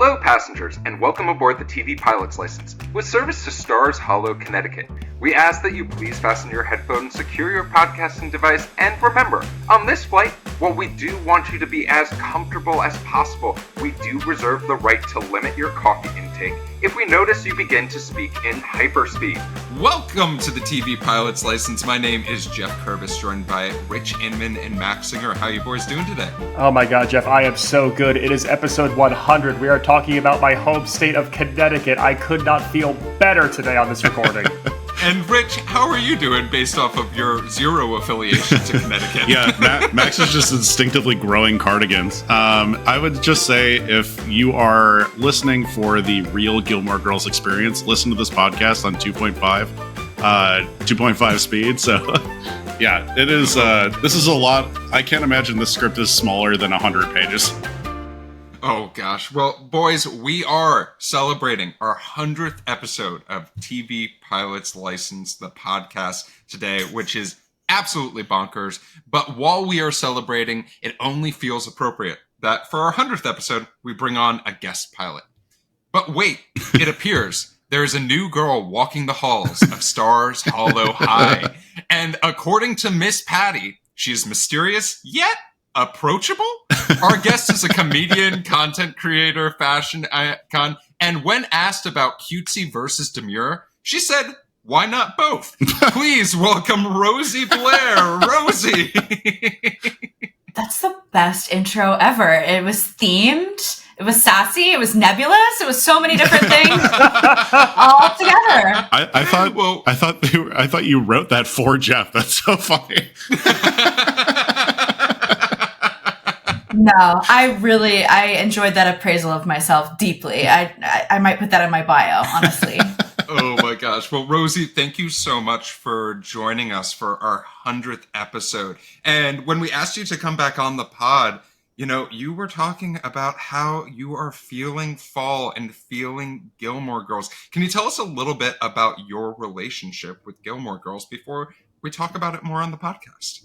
Hello, passengers, and welcome aboard the TV Pilot's License, with service to Stars Hollow, Connecticut. We ask that you please fasten your headphones, secure your podcasting device, and remember, on this flight, while we do want you to be as comfortable as possible, we do reserve the right to limit your coffee intake if we notice you begin to speak in hyperspeed. Welcome to the TV Pilot's License. My name is Jeff Curvis, joined by Rich Inman and Max Singer. How you boys doing today? Oh my god, Jeff, I am so good. It is episode 100. We are talking about my home state of Connecticut. I could not feel better today on this recording. And Rich, how are you doing based off of your zero affiliation to Connecticut? Yeah, Max is just instinctively growing cardigans. I would just say if you are listening for the real Gil-more Girls experience, listen to this podcast on 2.5 speed. So yeah, it is. This is a lot. I can't imagine this script is smaller than 100 pages. Oh gosh. Well, boys, we are celebrating our 100th episode of TV Pilot's License, the podcast today, which is absolutely bonkers. But while we are celebrating, it only feels appropriate that for our 100th episode, we bring on a guest pilot. But wait, it appears there is a new girl walking the halls of Stars Hollow High. And according to Miss Patty, she is mysterious, yet approachable. Our guest is a comedian, content creator, fashion icon, and when asked about cutesy versus demure, she said, why not both? Please welcome Rosey Blair. Rosie. That's the best intro ever. It was themed, it was sassy, it was nebulous, it was so many different things all together. I thought you wrote that for Jeff. That's so funny. No, I enjoyed that appraisal of myself deeply. I might put that in my bio, honestly. Oh my gosh. Well, Rosie, thank you so much for joining us for our 100th episode. And when we asked you to come back on the pod, you were talking about how you are feeling fall and feeling Gil-more Girls. Can you tell us a little bit about your relationship with Gil-more Girls before we talk about it more on the podcast?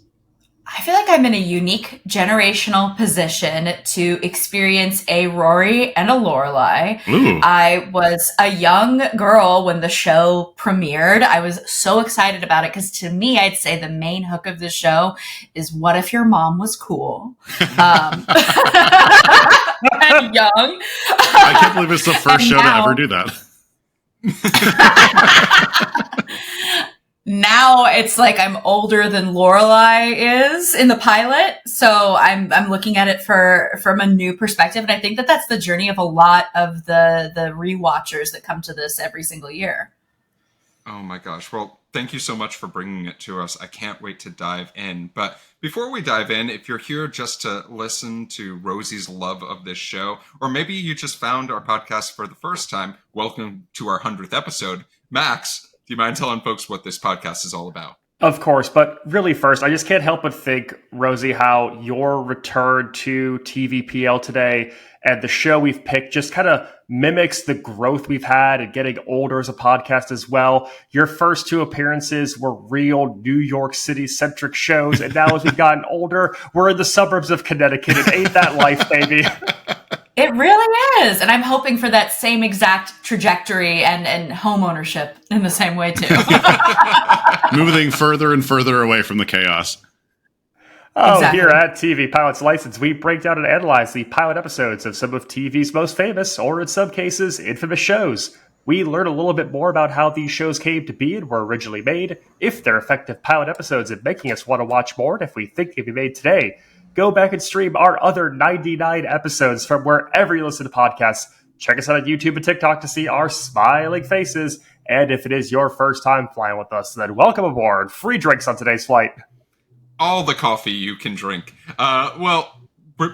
I feel like I'm in a unique generational position to experience a Rory and a Lorelai. Ooh. I was a young girl when the show premiered. I was so excited about it because to me, I'd say the main hook of the show is what if your mom was cool? And young. I can't believe it's the first show to ever do that. Now it's like I'm older than Lorelai is in the pilot, so I'm looking at it from a new perspective, and I think that's the journey of a lot of the rewatchers that come to this every single year. Oh my gosh. Well, thank you so much for bringing it to us. I can't wait to dive in. But before we dive in, if you're here just to listen to Rosie's love of this show, or maybe you just found our podcast for the first time, welcome to our 100th episode. Max, do you mind telling folks what this podcast is all about? Of course, but really first, I just can't help but think, Rosie, how your return to TVPL today and the show we've picked just kind of mimics the growth we've had and getting older as a podcast as well. Your first two appearances were real New York City-centric shows, and now as we've gotten older, we're in the suburbs of Connecticut. It ain't that life, baby. It really is. And I'm hoping for that same exact trajectory and home ownership in the same way, too. Moving further and further away from the chaos. Oh, Exactly. Here at TV Pilot's License, we break down and analyze the pilot episodes of some of TV's most famous, or in some cases, infamous shows. We learn a little bit more about how these shows came to be and were originally made, if they're effective pilot episodes at making us want to watch more, and if we think they'd be made today. Go back and stream our other 99 episodes from wherever you listen to podcasts. Check us out on YouTube and TikTok to see our smiling faces. And if it is your first time flying with us, then welcome aboard. Free drinks on today's flight. All the coffee you can drink. Well,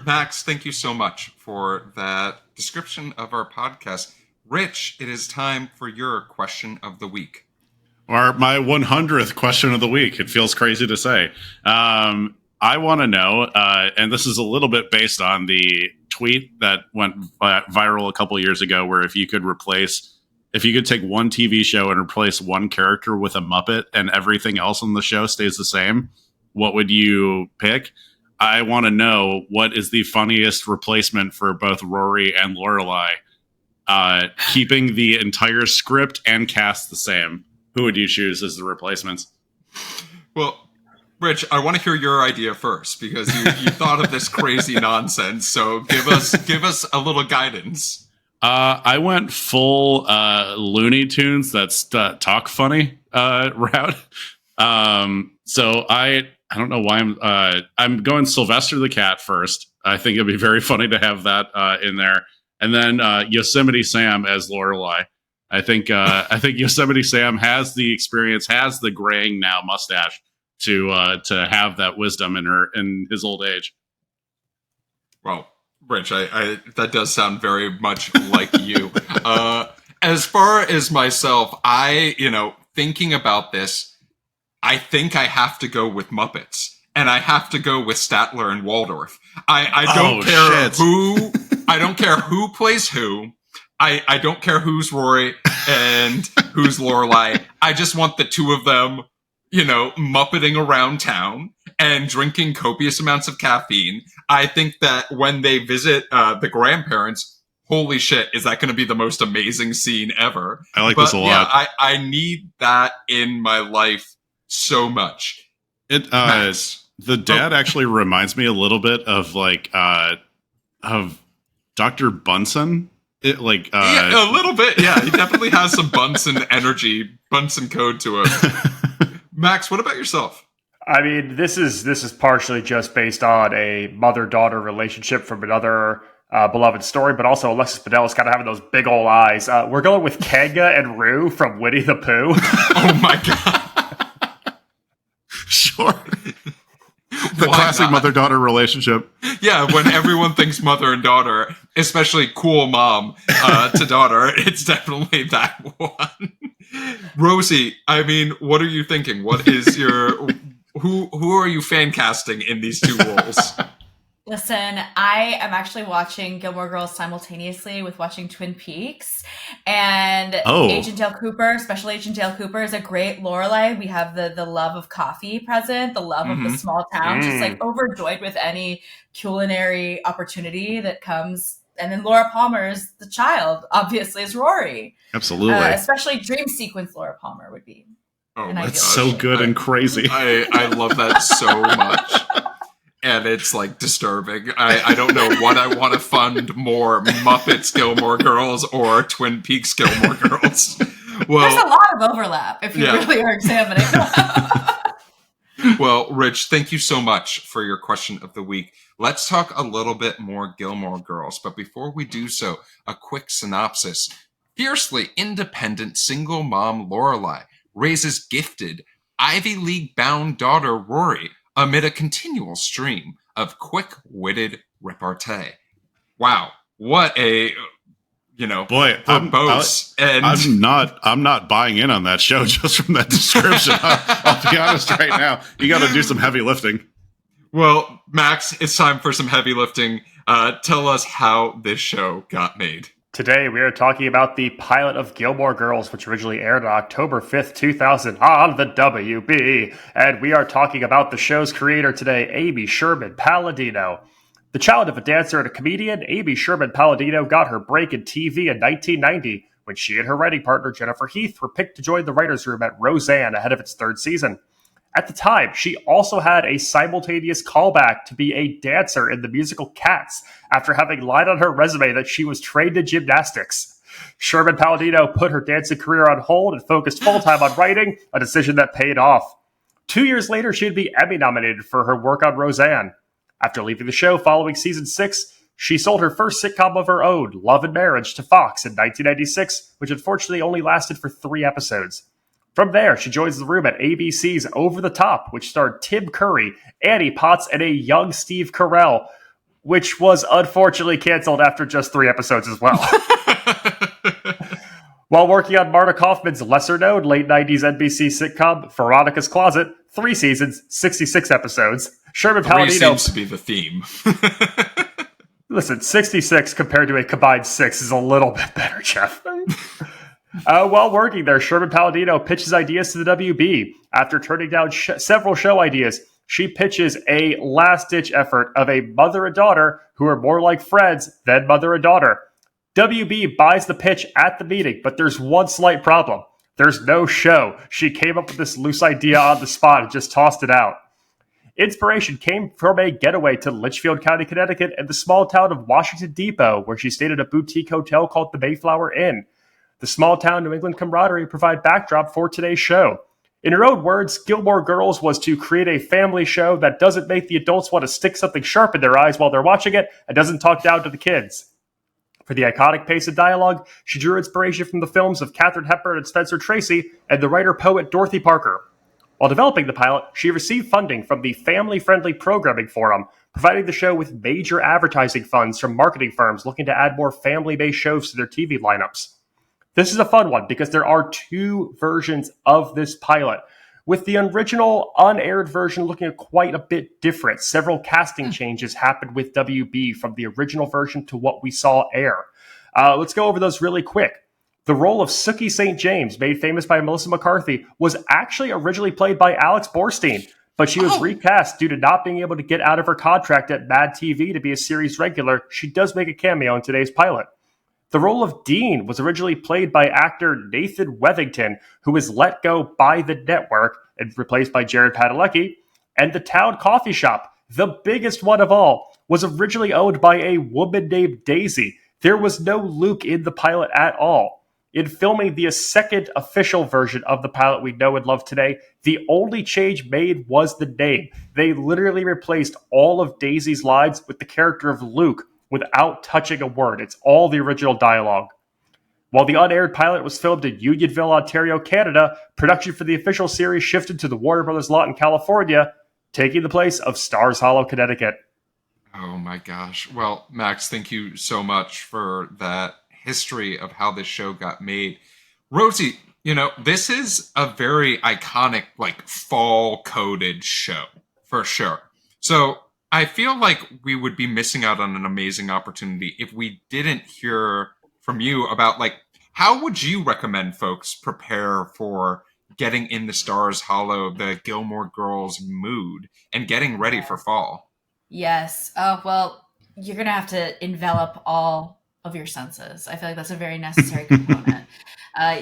Max, thank you so much for that description of our podcast. Rich, it is time for your question of the week. Or my 100th question of the week. It feels crazy to say. I want to know, and this is a little bit based on the tweet that went viral a couple years ago, where if you could take one TV show and replace one character with a Muppet and everything else on the show stays the same, what would you pick? I want to know what is the funniest replacement for both Rory and Lorelai keeping the entire script and cast the same, who would you choose as the replacements? Well, Rich, I want to hear your idea first because you thought of this crazy nonsense. So give us a little guidance. I went full Looney Tunes, that's talk funny route. So I don't know why I'm going Sylvester the Cat first. I think it'd be very funny to have that in there, and then Yosemite Sam as Lorelai. I think Yosemite Sam has the experience, has the graying now mustache to have that wisdom in his old age. Well, Rich, I that does sound very much like you. As far as myself, thinking about this, I think I have to go with Muppets, and I have to go with Statler and Waldorf. I don't care who plays who. I don't care who's Rory and who's Lorelai. I just want the two of them, muppeting around town and drinking copious amounts of caffeine. I think that when they visit the grandparents, holy shit, is that going to be the most amazing scene ever? I like this a lot. Yeah, I need that in my life so much. The dad actually reminds me a little bit of of Dr. Bunsen. Yeah, a little bit. Yeah, he definitely has some Bunsen energy, Bunsen code to him. Max, what about yourself? I mean, this is partially just based on a mother-daughter relationship from another beloved story, but also Alexis Bledel is kind of having those big old eyes. We're going with Kanga and Roo from Winnie the Pooh. Oh my god! Sure. The classic mother-daughter relationship. Yeah, when everyone thinks mother and daughter, especially cool mom to daughter, it's definitely that one. Rosie, I mean, what are you thinking? What is your... Who are you fan casting in these two roles? Listen, I am actually watching Gilmore Girls simultaneously with watching Twin Peaks, and Agent Dale Cooper, Special Agent Dale Cooper, is a great Lorelai. We have the love of coffee present, the love of the small town, just overjoyed with any culinary opportunity that comes. And then Laura Palmer is the child, obviously, is Rory. Absolutely. Especially dream sequence Laura Palmer would be. Oh, that's so good and crazy. I love that so much. And it's disturbing. I don't know what I want to fund more, Muppets Gilmore Girls or Twin Peaks Gilmore Girls. Well, there's a lot of overlap if you really are examining. Well, Rich, thank you so much for your question of the week. Let's talk a little bit more Gilmore Girls. But before we do so, a quick synopsis. Fiercely independent single mom Lorelai raises gifted Ivy League-bound daughter Rory amid a continual stream of quick-witted repartee. Wow, what a boy! I'm not buying in on that show just from that description. I'll be honest right now. You got to do some heavy lifting. Well, Max, it's time for some heavy lifting. Tell us how this show got made. Today, we are talking about the pilot of Gilmore Girls, which originally aired on October 5th, 2000 on the WB. And we are talking about the show's creator today, Amy Sherman Palladino. The child of a dancer and a comedian, Amy Sherman Palladino got her break in TV in 1990 when she and her writing partner, Jennifer Heath, were picked to join the writer's room at Roseanne ahead of its third season. At the time, she also had a simultaneous callback to be a dancer in the musical Cats after having lied on her resume that she was trained in gymnastics. Sherman Palladino put her dancing career on hold and focused full-time on writing, a decision that paid off. 2 years later, she'd be Emmy nominated for her work on Roseanne. After leaving the show following season 6, she sold her first sitcom of her own, Love and Marriage, to Fox in 1996, which unfortunately only lasted for 3 episodes. From there, she joins the room at ABC's Over the Top, which starred Tim Curry, Annie Potts, and a young Steve Carell, which was unfortunately canceled after just 3 episodes as well. While working on Marta Kaufman's lesser-known late 90s NBC sitcom Veronica's Closet, 3 seasons, 66 episodes, Sherman Palladino seems to be the theme. Listen, 66 compared to a combined 6 is a little bit better, Jeff. While working there, Sherman Palladino pitches ideas to the WB. After turning down several show ideas, she pitches a last-ditch effort of a mother and daughter who are more like friends than mother and daughter. WB buys the pitch at the meeting, but there's one slight problem. There's no show. She came up with this loose idea on the spot and just tossed it out. Inspiration came from a getaway to Litchfield County, Connecticut, and the small town of Washington Depot, where she stayed at a boutique hotel called the Mayflower Inn. The small town New England camaraderie provide backdrop for today's show. In her own words, Gilmore Girls was to create a family show that doesn't make the adults want to stick something sharp in their eyes while they're watching it and doesn't talk down to the kids. For the iconic pace of dialogue, she drew inspiration from the films of Katharine Hepburn and Spencer Tracy and the writer-poet Dorothy Parker. While developing the pilot, she received funding from the Family Friendly Programming Forum, providing the show with major advertising funds from marketing firms looking to add more family-based shows to their TV lineups. This is a fun one because there are two versions of this pilot, with the original unaired version looking quite a bit different. Several casting changes happened with WB from the original version to what we saw air. Let's go over those really quick. The role of Sookie St. James, made famous by Melissa McCarthy, was actually originally played by Alex Borstein, but she was recast due to not being able to get out of her contract at Mad TV to be a series regular. She does make a cameo in today's pilot. The role of Dean was originally played by actor Nathan Wethington, who was let go by the network and replaced by Jared Padalecki. And the town coffee shop, the biggest one of all, was originally owned by a woman named Daisy. There was no Luke in the pilot at all. In filming the second official version of the pilot we know and love today, the only change made was the name. They literally replaced all of Daisy's lines with the character of Luke without touching a word. It's all the original dialogue. While the unaired pilot was filmed in Unionville, Ontario, Canada, production for the official series shifted to the Warner Brothers lot in California, taking the place of Stars Hollow, Connecticut. Oh my gosh. Well, Max, thank you so much for that history of how this show got made. Rosey, this is a very iconic, fall-coded show, for sure. So I feel like we would be missing out on an amazing opportunity if we didn't hear from you about, how would you recommend folks prepare for getting in the Stars Hollow, the Gilmore Girls mood, and getting ready for fall? Yes. Oh, well, you're going to have to envelop all of your senses. I feel like that's a very necessary component.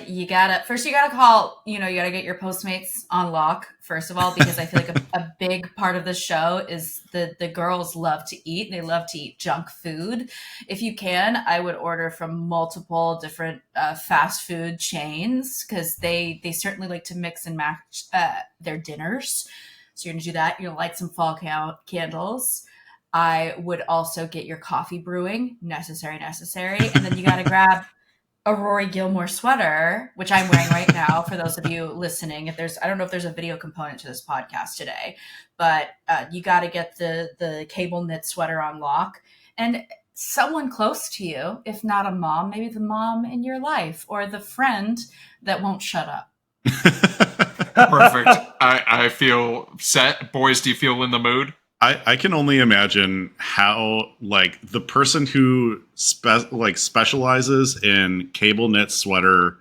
You gotta call, you gotta get your Postmates on lock, first of all, because I feel like a big part of the show is the girls love to eat. They love to eat junk food. If you can, I would order from multiple different fast food chains, because they certainly like to mix and match their dinners. So you're gonna do that. You're gonna light some fall candles. I would also get your coffee brewing, necessary. And then you got to grab a Rory Gilmore sweater, which I'm wearing right now for those of you listening. I don't know if there's a video component to this podcast today, but you got to get the cable knit sweater on lock. And someone close to you, if not a mom, maybe the mom in your life or the friend that won't shut up. Perfect. I feel set. Boys, do you feel in the mood? I can only imagine how, the person who specializes in cable knit sweater,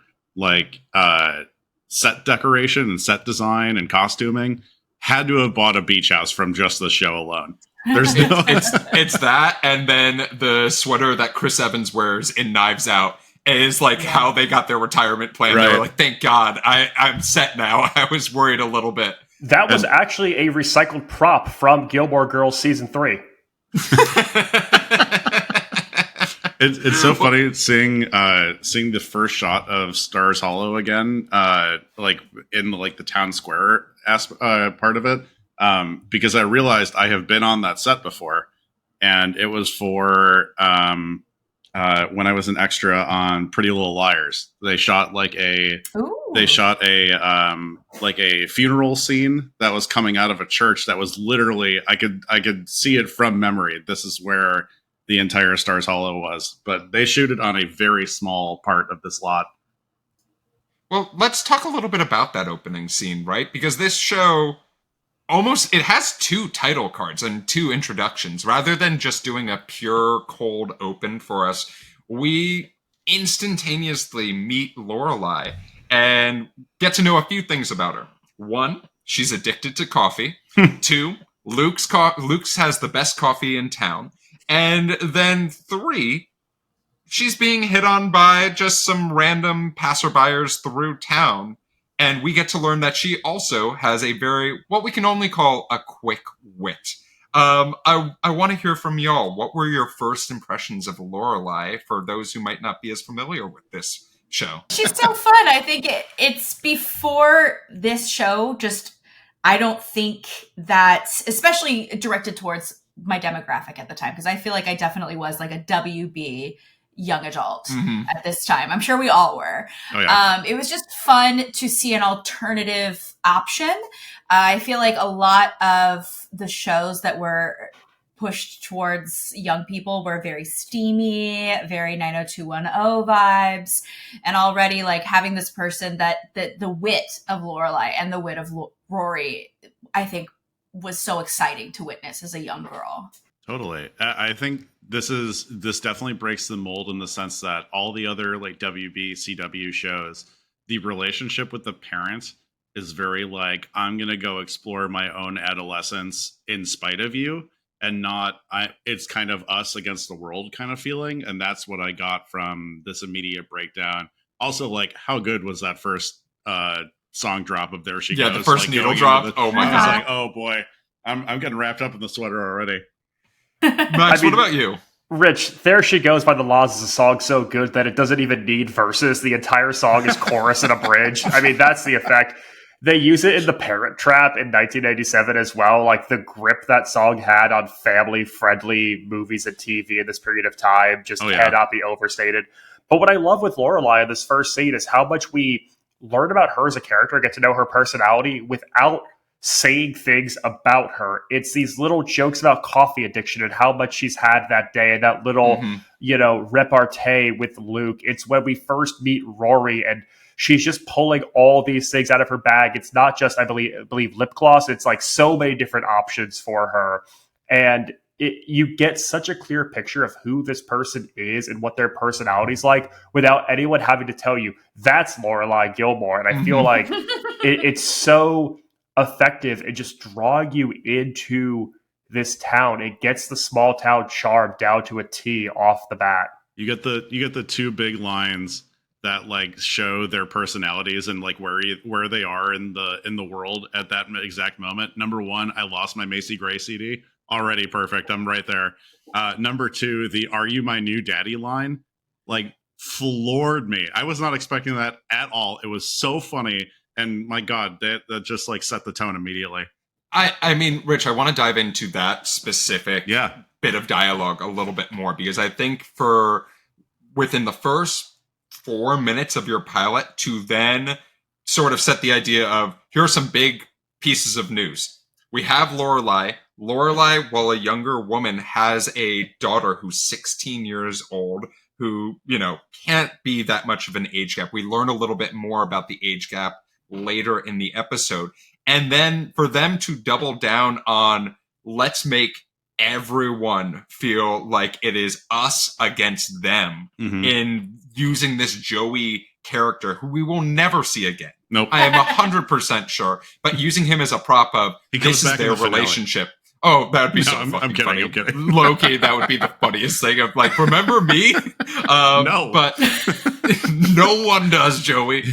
set decoration and set design and costuming had to have bought a beach house from just the show alone. There's no... it's that, and then the sweater that Chris Evans wears in Knives Out is how they got their retirement plan. Right. They were like, thank God, I'm set now. I was worried a little bit. That was actually a recycled prop from Gilmore Girls Season 3. It's so funny seeing the first shot of Stars Hollow again, in the town square part of it, because I realized I have been on that set before, and it was for when I was an extra on Pretty Little Liars. They shot a funeral scene that was coming out of a church that was literally I could see it from memory. This is where the entire Stars Hollow was, but they shoot it on a very small part of this lot. Well, let's talk a little bit about that opening scene, right? Because this show it has two title cards and two introductions. Rather than just doing a pure cold open for us, we instantaneously meet Lorelai and get to know a few things about her. One, she's addicted to coffee. Two, Luke's has the best coffee in town. And then three, she's being hit on by just some random passerbyers through town. And we get to learn that she also has a very, what we can only call a quick wit. I want to hear from y'all. What were your first impressions of Lorelai for those who might not be as familiar with this show? She's so fun. I think it's before this show. Just, I don't think that, especially directed towards my demographic at the time, because I feel like I definitely was like a WB young adult at this time. I'm sure we all were. Oh, yeah. It was just fun to see an alternative option. I feel like a lot of the shows that were pushed towards young people were very steamy, very 90210 vibes. And already like having this person that the wit of Lorelai and the wit of Rory, I think was so exciting to witness as a young girl. Totally. I think this definitely breaks the mold in the sense that all the other like WB, CW shows, the relationship with the parent is very like, I'm going to go explore my own adolescence in spite of you, and not, it's kind of us against the world kind of feeling. And that's what I got from this immediate breakdown. Also, like, how good was that first song drop of There She Goes? Yeah, the first like, needle drop. Oh my I was God. like, oh boy, I'm getting wrapped up in the sweater already. Max, what about you? Rich, There She Goes by the Laws is a song so good that it doesn't even need verses. The entire song is chorus and a bridge. I mean, that's the effect. They use it in The Parent Trap in 1987 as well. Like, the grip that song had on family-friendly movies and TV in this period of time just cannot be overstated. But what I love with Lorelai in this first scene is how much we learn about her as a character, get to know her personality without saying things about her. It's these little jokes about coffee addiction and how much she's had that day, and that little, repartee with Luke. It's when we first meet Rory and she's just pulling all these things out of her bag. It's not just, I believe lip gloss. It's like so many different options for her. And you get such a clear picture of who this person is and what their personality's like without anyone having to tell you, that's Lorelai Gilmore. And I feel like it's so effective in just drawing you into this town. It gets the small town charm down to a T off the bat. You get the two big lines that like show their personalities and like where they are in the world at that exact moment. Number one, I lost my Macy Gray CD. Already perfect. I'm right there. Number two, the "Are you my new daddy?" line, like, floored me. I was not expecting that at all. It was so funny. And my God, that just like set the tone immediately. I mean, Rich, I want to dive into that specific bit of dialogue a little bit more, because I think within the first 4 minutes of your pilot to then sort of set the idea of, here are some big pieces of news. We have Lorelai. Lorelai, while a younger woman, has a daughter who's 16 years old, who, can't be that much of an age gap. We learn a little bit more about the age gap later in the episode. And then for them to double down on, let's make everyone feel like it is us against them in using this Joey character who we will never see again. Nope. I am 100% sure. But using him as a prop of, this is their relationship. Oh, that would be I'm kidding, funny. I'm kidding. Low-key, that would be the funniest thing. Of like, remember me? No. But no one does, Joey.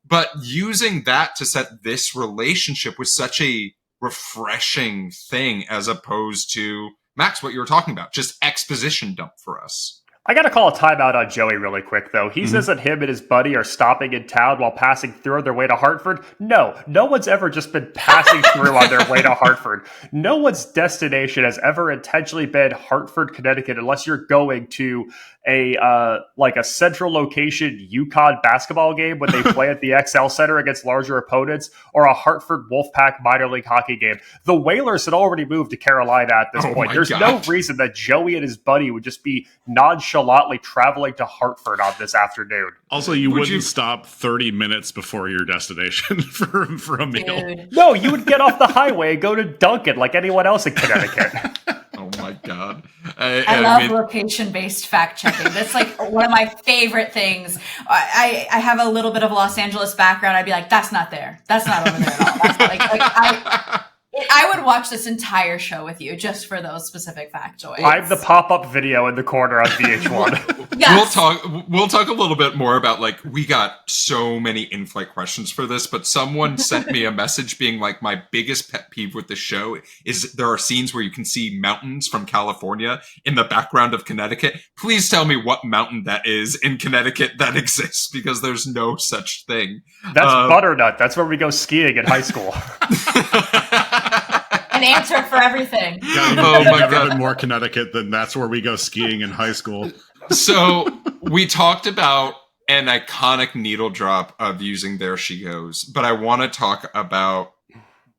But using that to set this relationship was such a refreshing thing, as opposed to, Max, what you were talking about, just exposition dump for us. I got to call a timeout on Joey really quick, though. He says that him and his buddy are stopping in town while passing through on their way to Hartford. No one's ever just been passing through on their way to Hartford. No one's destination has ever intentionally been Hartford, Connecticut, unless you're going to a central location UConn basketball game when they play at the XL Center against larger opponents, or a Hartford Wolfpack minor league hockey game. The Whalers had already moved to Carolina at this point. There's no reason that Joey and his buddy would just be nonchalantly traveling to Hartford on this afternoon. Also, you wouldn't stop 30 minutes before your destination for a meal. Dude. No, you would get off the highway and go to Dunkin' like anyone else in Connecticut. Oh my God. I love location-based fact-checking. That's like one of my favorite things. I have a little bit of Los Angeles background. I'd be like, that's not there. That's not over there at all. That's I would watch this entire show with you just for those specific factoids. I'm the pop-up video in the corner on VH1. Yes. We'll talk a little bit more about, like, we got so many in-flight questions for this, but someone sent me a message being like, my biggest pet peeve with the show is there are scenes where you can see mountains from California in the background of Connecticut. Please tell me what mountain that is in Connecticut that exists, because there's no such thing. That's Butternut. That's where we go skiing in high school. An answer for everything. Oh my God. More Connecticut than that's where we go skiing in high school. So we talked about an iconic needle drop of using There She Goes, but I want to talk about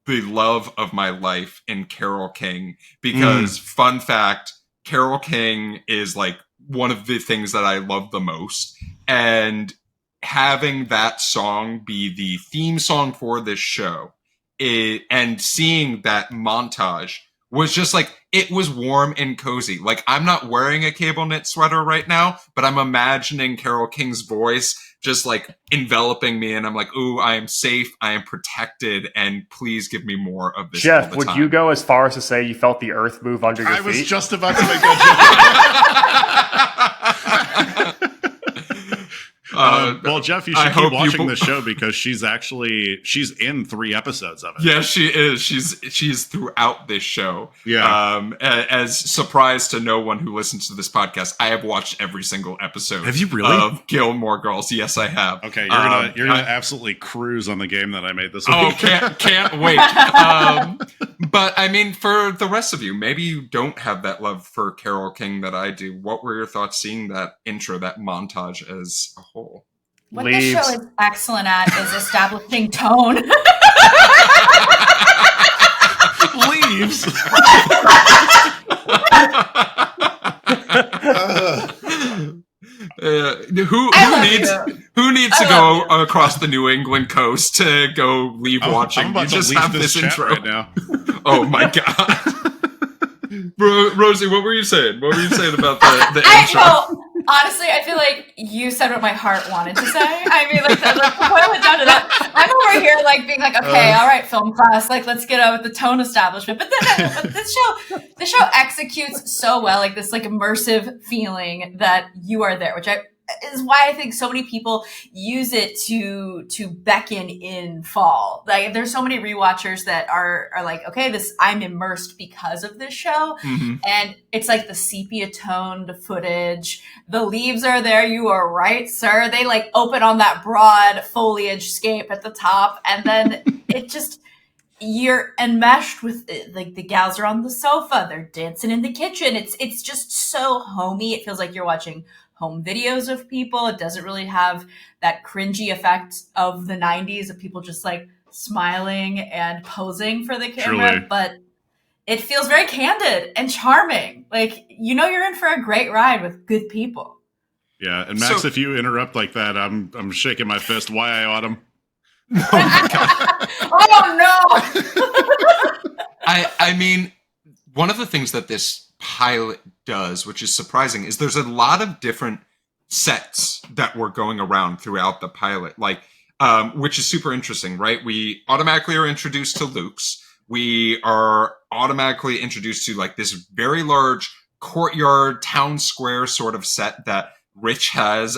the love of my life in Carole King, because fun fact, Carole King is like one of the things that I love the most, and having that song be the theme song for this show, and seeing that montage was just like, it was warm and cozy. Like, I'm not wearing a cable knit sweater right now, but I'm imagining Carole King's voice just like enveloping me, and I'm like, ooh, I am safe, I am protected, and please give me more of this. Jeff, all the would time. you go as far as to say you felt the earth move under your feet? I was just about to make that joke. Well, Jeff, you should keep watching the show, because she's in 3 episodes of it. Yeah, she is. She's throughout this show. Yeah. As surprise to no one who listens to this podcast, I have watched every single episode. Have you really? Of Gil-more Girls? Yes, I have. Okay, you're gonna absolutely cruise on the game that I made this week. Oh, can't wait. But I mean, for the rest of you, maybe you don't have that love for Carole King that I do. What were your thoughts seeing that intro, that montage as a whole? What this show is excellent at is establishing tone. Leaves. Who needs to go across the New England coast to go leave watching? I'm about You just to leave have this intro right now. Oh my God. Rosie, what were you saying? What were you saying about the intro? Honestly, I feel like you said what my heart wanted to say. I mean, like, boil it down to that. I'm over here, like, being like, okay, all right, film class, like, let's get out with the tone establishment. But then this show executes so well, like, this, like, immersive feeling that you are there, which is why I think so many people use it to beckon in fall. Like, there's so many rewatchers that are like, okay, I'm immersed because of this show. Mm-hmm. And it's like the sepia toned footage. The leaves are there. You are right, sir. They like open on that broad foliage scape at the top. And then it just, you're enmeshed with it. Like, the gals are on the sofa. They're dancing in the kitchen. It's just so homey. It feels like you're watching home videos of people. It doesn't really have that cringy effect of the 90s of people just like smiling and posing for the camera. Truly. But it feels very candid and charming. Like, you know, you're in for a great ride with good people. Yeah, and Max, if you interrupt like that, I'm shaking my fist. Why I autumn? Oh no! I mean, one of the things that this pilot does, which is surprising, is there's a lot of different sets that were going around throughout the pilot, like, which is super interesting, right? We automatically are introduced to Luke's. We are automatically introduced to like this very large courtyard, town square sort of set that Rich has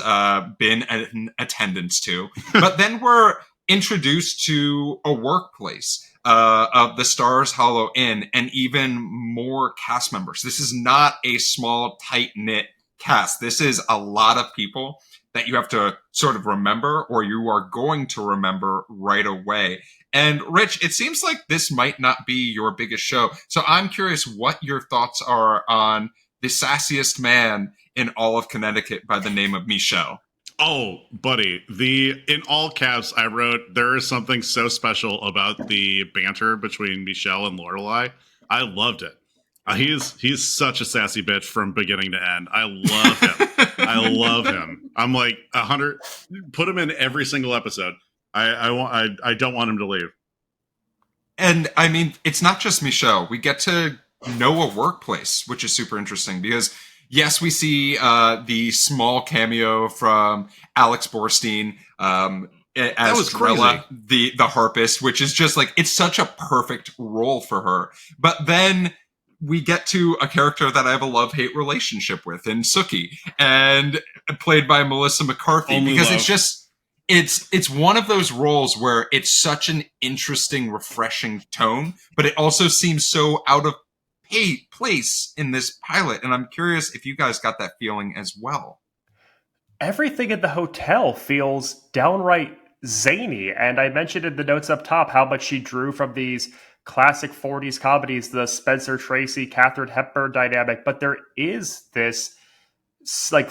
been in attendance to. But then we're introduced to a workplace of the Stars Hollow Inn, and even more cast members. This is not a small, tight-knit cast. This is a lot of people that you have to sort of remember, or you are going to remember right away. And Rich, it seems like this might not be your biggest show. So I'm curious what your thoughts are on the sassiest man in all of Connecticut by the name of Michel. Oh, buddy, in all caps, I wrote, there is something so special about the banter between Michel and Lorelai. I loved it. He's such a sassy bitch from beginning to end. I love him. I love him. I'm like 100. Put him in every single episode. I don't want him to leave. And I mean, it's not just Michel. We get to know a workplace, which is super interesting because, yes, we see the small cameo from Alex Borstein as was Drella, the harpist, which is just like, it's such a perfect role for her. But then we get to a character that I have a love-hate relationship with in Sookie, and played by Melissa McCarthy, because it's just, it's one of those roles where it's such an interesting, refreshing tone, but it also seems so out of place in this pilot. And I'm curious if you guys got that feeling as well. Everything in the hotel feels downright zany. And I mentioned in the notes up top how much she drew from these classic 40s comedies, the Spencer Tracy, Katharine Hepburn dynamic. But there is this like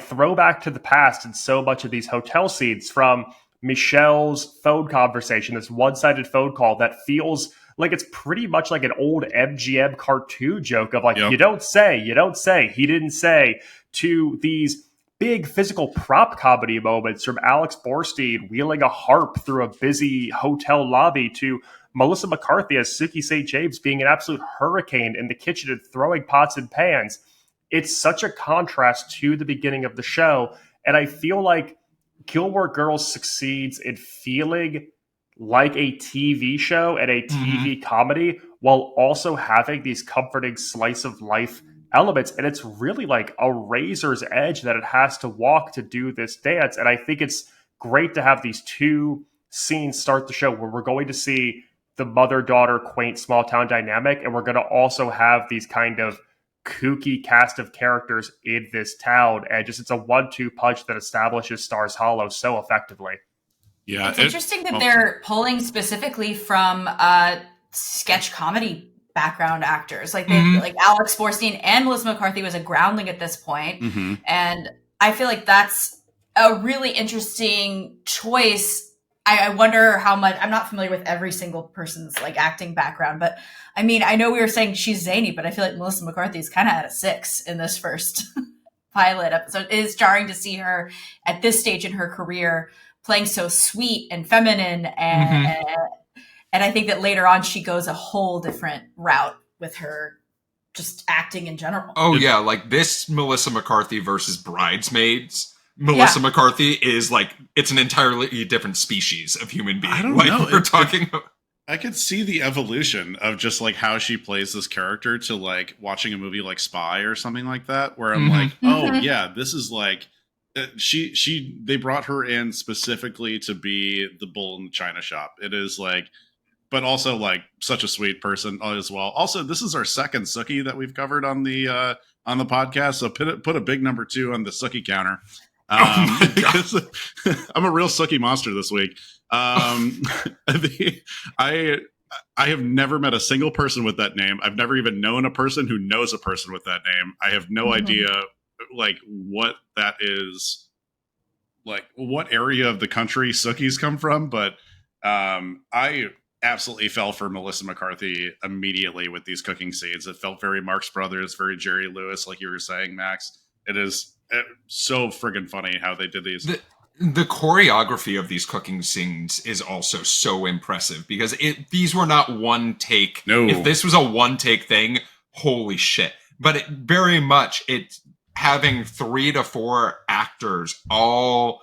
throwback to the past in so much of these hotel scenes, from Michel's phone conversation, this one-sided phone call that feels like it's pretty much like an old MGM cartoon joke of like, you don't say, he didn't say, to these big physical prop comedy moments from Alex Borstein wheeling a harp through a busy hotel lobby, to Melissa McCarthy as Sookie St. James being an absolute hurricane in the kitchen and throwing pots and pans. It's such a contrast to the beginning of the show. And I feel like Gilmore Girls succeeds in feeling like a TV show and a TV comedy, while also having these comforting slice of life elements. And it's really like a razor's edge that it has to walk to do this dance. And I think it's great to have these two scenes start the show where we're going to see the mother-daughter quaint small town dynamic, and we're going to also have these kind of kooky cast of characters in this town. And just, it's a 1-2 punch that establishes Stars Hollow so effectively. Yeah, it's interesting that they're pulling specifically from sketch comedy background actors. Like like Alex Borstein and Melissa McCarthy was a groundling at this point. And I feel like that's a really interesting choice. I wonder how much, I'm not familiar with every single person's like acting background, but I mean, I know we were saying she's zany, but I feel like Melissa McCarthy is kind of at a 6 in this first pilot episode. It is jarring to see her at this stage in her career playing so sweet and feminine, and I think that later on she goes a whole different route with her just acting in general. Oh yeah, like this Melissa McCarthy versus Bridesmaids. Melissa McCarthy is like, it's an entirely different species of human being. I don't like know. We're talking about. I could see the evolution of just like how she plays this character to like watching a movie like Spy or something like that, where I'm like, oh yeah, this is like, they brought her in specifically to be the bull in the china shop. It is like, but also like such a sweet person as well. Also, this is our second Sookie that we've covered on the podcast, so put a big number 2 on the Sookie counter. Because I'm a real Sookie monster this week. I have never met a single person with that name. I've never even known a person who knows a person with that name. I have no idea like what that is, like what area of the country Sookies come from, but I absolutely fell for Melissa McCarthy immediately with these cooking scenes. It felt very Marx Brothers, very Jerry Lewis, like you were saying, Max. It is so friggin' funny how they did these. The choreography of these cooking scenes is also so impressive, because these were not one take. No. If this was a one take thing, holy shit. But it very much, it's having 3 to 4 actors all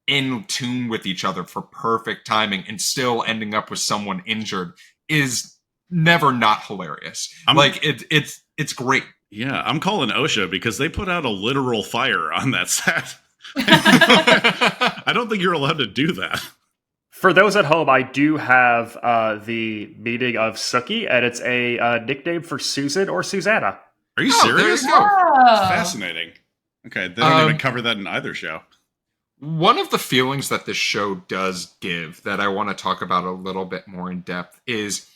in tune with each other for perfect timing and still ending up with someone injured is never not hilarious. It's great. Yeah, I'm calling OSHA because they put out a literal fire on that set. I don't think you're allowed to do that. For those at home, I do have the meaning of Sookie, and it's a nickname for Susan or Susanna. Are you serious? There you go. Fascinating. Okay, they don't even cover that in either show. One of the feelings that this show does give that I want to talk about a little bit more in depth is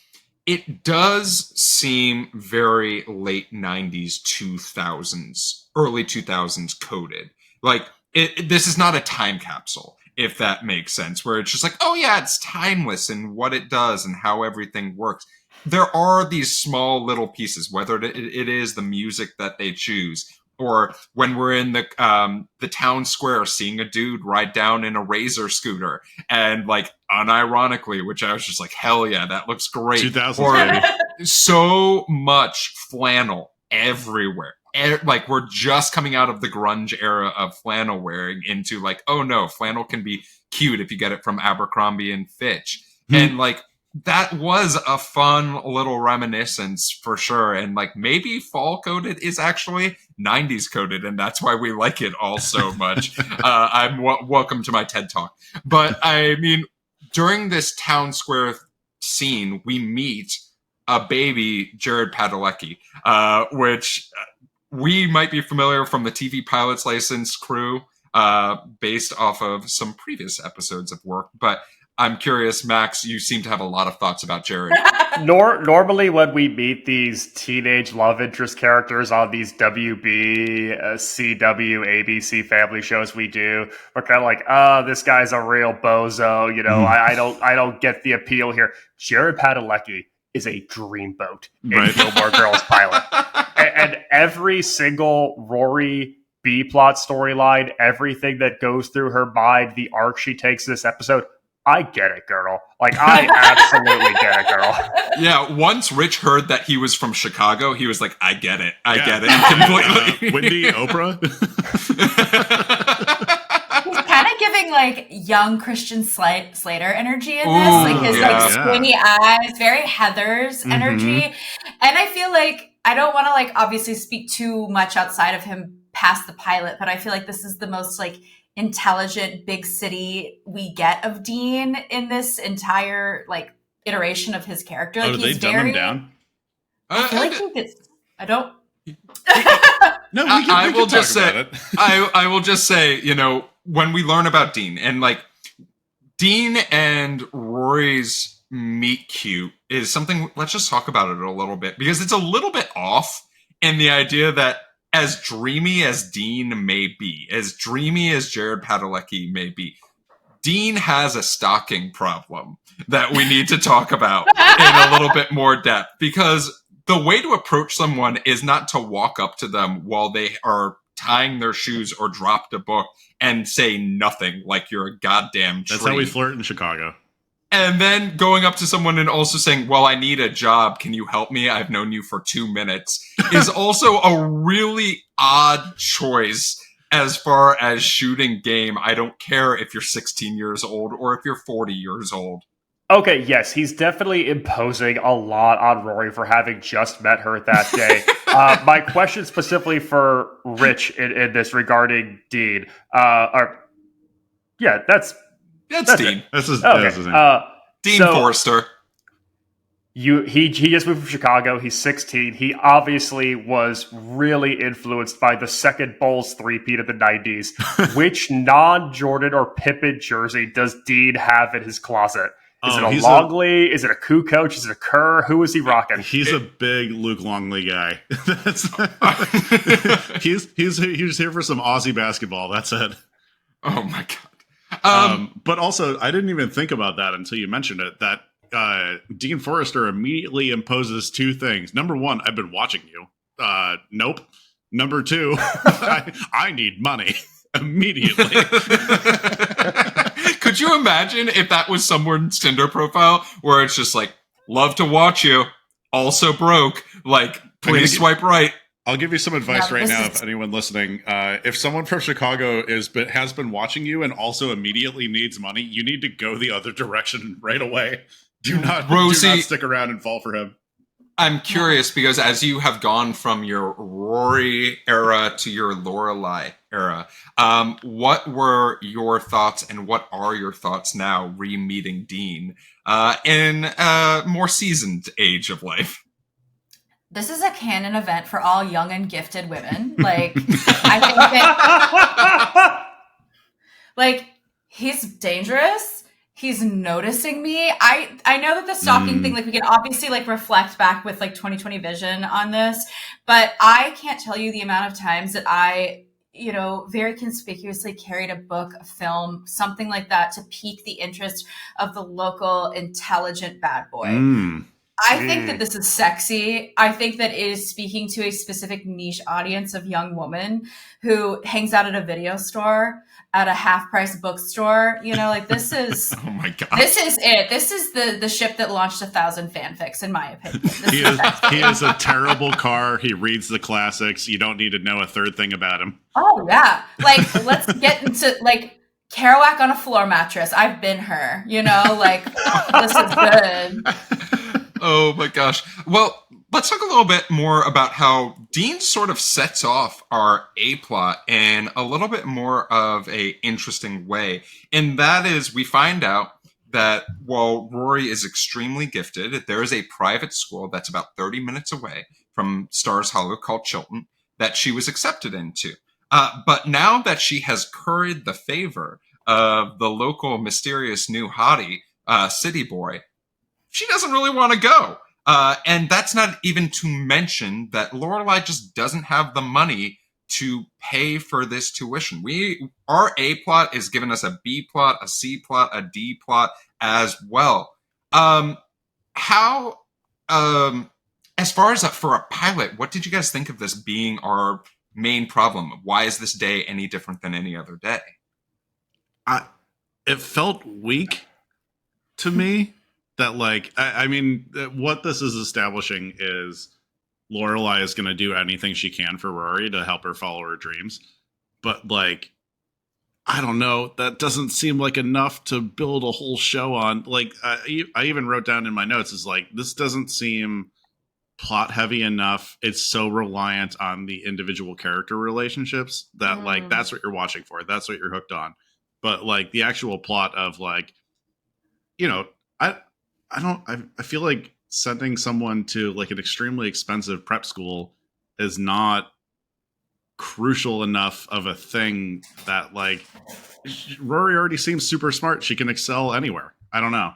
it does seem very late 90s, 2000s, early 2000s coded. Like, this is not a time capsule, if that makes sense, where it's just like, oh yeah, it's timeless in what it does and how everything works. There are these small little pieces, whether it is the music that they choose, or when we're in the town square seeing a dude ride down in a Razor scooter, and like unironically, which I was just like, hell yeah, that looks great. 2000s, or so much flannel everywhere. like we're just coming out of the grunge era of flannel wearing into like, oh no, flannel can be cute if you get it from Abercrombie and Fitch. And like, that was a fun little reminiscence for sure. And like, maybe fall coded is actually 90s coded, and that's why we like it all so much. I'm welcome to my TED Talk. But I mean, during this town square scene, we meet a baby Jared Padalecki, which we might be familiar from the TV Pilots License crew, based off of some previous episodes of work. But I'm curious, Max, you seem to have a lot of thoughts about Jared. Normally when we meet these teenage love interest characters on these WB, CW, ABC family shows we do, we're kind of like, oh, this guy's a real bozo. You know, I don't get the appeal here. Jared Padalecki is a dreamboat in Gil-more Girls pilot. And every single Rory B-plot storyline, everything that goes through her mind, the arc she takes this episode, I get it, girl. Like, I absolutely get it, girl. Yeah, once Rich heard that he was from Chicago, he was like, I get it. I get it completely. Wendy, Oprah? He's kind of giving, like, young Christian Slater energy in this. Like, his, like, squinty eyes, very Heathers energy. And I feel like, I don't want to, like, obviously speak too much outside of him past the pilot, but I feel like this is the most, like, intelligent big city we get of Dean in this entire like iteration of his character. Like, did they dumb him down? I feel like he gets. I don't. No, I will just say. I will just say, you know, when we learn about Dean and like Dean and Rory's meet cute is something. Let's just talk about it a little bit because it's a little bit off in the idea that, as dreamy as Dean may be, as dreamy as Jared Padalecki may be, Dean has a stalking problem that we need to talk about in a little bit more depth, because the way to approach someone is not to walk up to them while they are tying their shoes or dropped a book and say nothing like you're a goddamn tree. That's how we flirt in Chicago. And then going up to someone and also saying, well, I need a job. Can you help me? I've known you for 2 minutes is also a really odd choice as far as shooting game. I don't care if you're 16 years old or if you're 40 years old. Okay, yes, he's definitely imposing a lot on Rory for having just met her that day. My question specifically for Rich in this regarding Dean, that's Dean. That's his name. Dean Forrester. He just moved from Chicago. He's 16. He obviously was really influenced by the second Bulls three-peat of the 90s. Which non-Jordan or Pippen jersey does Dean have in his closet? Is it a Longley? Is it a Kukoc? Is it a Kerr? Who is he rocking? He's a big Luke Longley guy. He's here for some Aussie basketball. That's it. Oh my god. But also, I didn't even think about that until you mentioned it, that Dean Forrester immediately imposes two things. Number one, I've been watching you. Nope. Number two, I need money immediately. Could you imagine if that was someone's Tinder profile where it's just like, love to watch you, also broke, like, please swipe right. I'll give you some advice right now, if anyone listening. If someone from Chicago has been watching you and also immediately needs money, you need to go the other direction right away. Do not stick around and fall for him. I'm curious because as you have gone from your Rory era to your Lorelai era, what were your thoughts and what are your thoughts now re-meeting Dean in a more seasoned age of life? This is a canon event for all young and gifted women. Like, I think that, like, he's dangerous. He's noticing me. I know that the stalking thing, like, we can obviously, like, reflect back with, like, 2020 vision on this, but I can't tell you the amount of times that I, you know, very conspicuously carried a book, a film, something like that to pique the interest of the local intelligent bad boy. I think that this is sexy. I think that it is speaking to a specific niche audience of young woman who hangs out at a video store, at a half-price bookstore. You know, like this is Oh my god. this is it. This is the ship that launched 1,000 fanfics, in my opinion. He is a terrible car. He reads the classics. You don't need to know a third thing about him. Oh yeah. Like let's get into like Kerouac on a floor mattress. I've been her, you know, like this is good. Oh my gosh. Well, let's talk a little bit more about how Dean sort of sets off our A-plot in a little bit more of a interesting way. And that is, we find out that while Rory is extremely gifted, there is a private school that's about 30 minutes away from Stars Hollow called Chilton that she was accepted into. But now that she has curried the favor of the local mysterious new hottie, city boy, she doesn't really want to go. And that's not even to mention that Lorelai just doesn't have the money to pay for this tuition. Our A plot is giving us a B plot, a C plot, a D plot as well. As far as for a pilot, what did you guys think of this being our main problem? Why is this day any different than any other day? It felt weak to me. That like, I mean, what this is establishing is Lorelai is going to do anything she can for Rory to help her follow her dreams. But like, I don't know, that doesn't seem like enough to build a whole show on. Like, I even wrote down in my notes is like, this doesn't seem plot heavy enough. It's so reliant on the individual character relationships that like, that's what you're watching for. That's what you're hooked on. But like the actual plot of like, you know, I feel like sending someone to like an extremely expensive prep school is not crucial enough of a thing that like Rory already seems super smart. She can excel anywhere. I don't know.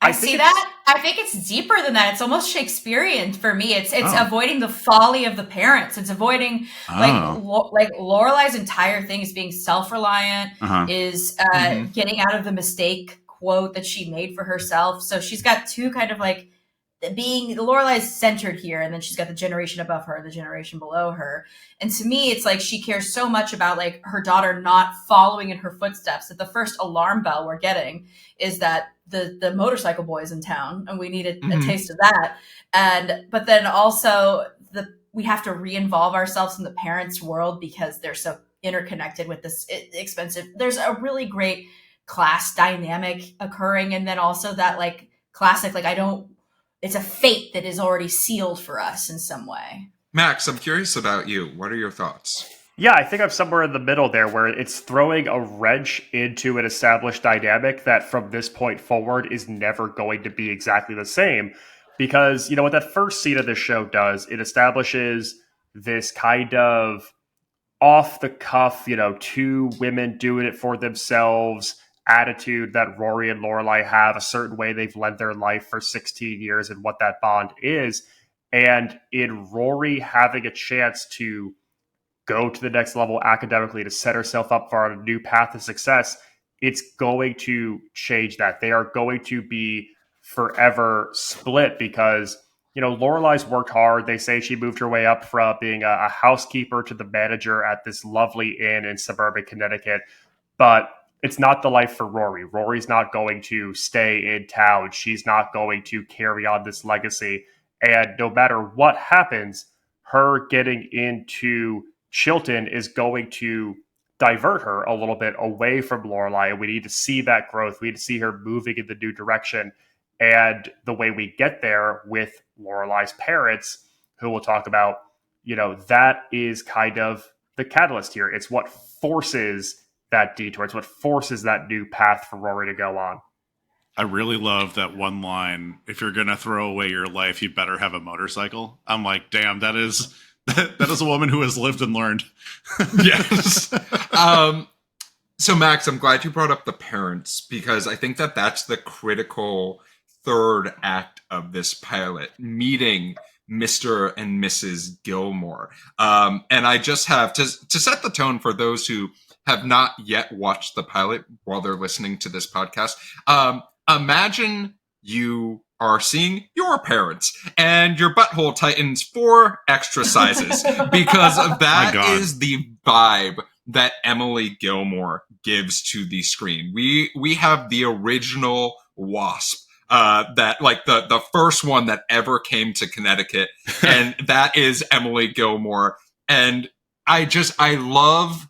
I see that. I think it's deeper than that. It's almost Shakespearean for me. It's avoiding the folly of the parents. It's avoiding like Lorelai's entire thing is being self-reliant, is getting out of the mistake quote that she made for herself. So she's got two kind of like being Lorelai's centered here, and then she's got the generation above her, the generation below her. And to me, it's like she cares so much about like her daughter not following in her footsteps that the first alarm bell we're getting is that the motorcycle boy is in town, and we need a taste of that. But then also we have to re-involve ourselves in the parents' world because they're so interconnected with this expensive. There's a really great class dynamic occurring, and then also that like classic like it's a fate that is already sealed for us in some way. Max, I'm curious about you. What are your thoughts? Yeah, I think I'm somewhere in the middle there where it's throwing a wrench into an established dynamic that from this point forward is never going to be exactly the same. Because, you know, what that first scene of this show does, it establishes this kind of off the cuff, you know, two women doing it for themselves attitude that Rory and Lorelai have, a certain way they've led their life for 16 years and what that bond is. And in Rory having a chance to go to the next level academically, to set herself up for a new path of success, it's going to change that. They are going to be forever split because, you know, Lorelai's worked hard. They say she moved her way up from being a housekeeper to the manager at this lovely inn in suburban Connecticut. But it's not the life for Rory. Rory's not going to stay in town. She's not going to carry on this legacy. And no matter what happens, her getting into Chilton is going to divert her a little bit away from Lorelai. And we need to see that growth. We need to see her moving in the new direction. And the way we get there with Lorelai's parents, who we'll talk about, you know, that is kind of the catalyst here. It's what forces that detour. It's what forces that new path for Rory to go on. I really love that one line. If you're going to throw away your life, you better have a motorcycle. I'm like, damn, that is a woman who has lived and learned. Yes. So Max, I'm glad you brought up the parents because I think that that's the critical third act of this pilot, meeting Mr. and Mrs. Gil-more. And I just have to set the tone for those who have not yet watched the pilot while they're listening to this podcast. Imagine you are seeing your parents, and your butthole tightens 4 extra sizes because that is the vibe that Emily Gil-more gives to the screen. We have the original Wasp, that like the first one that ever came to Connecticut, and that is Emily Gil-more. And I love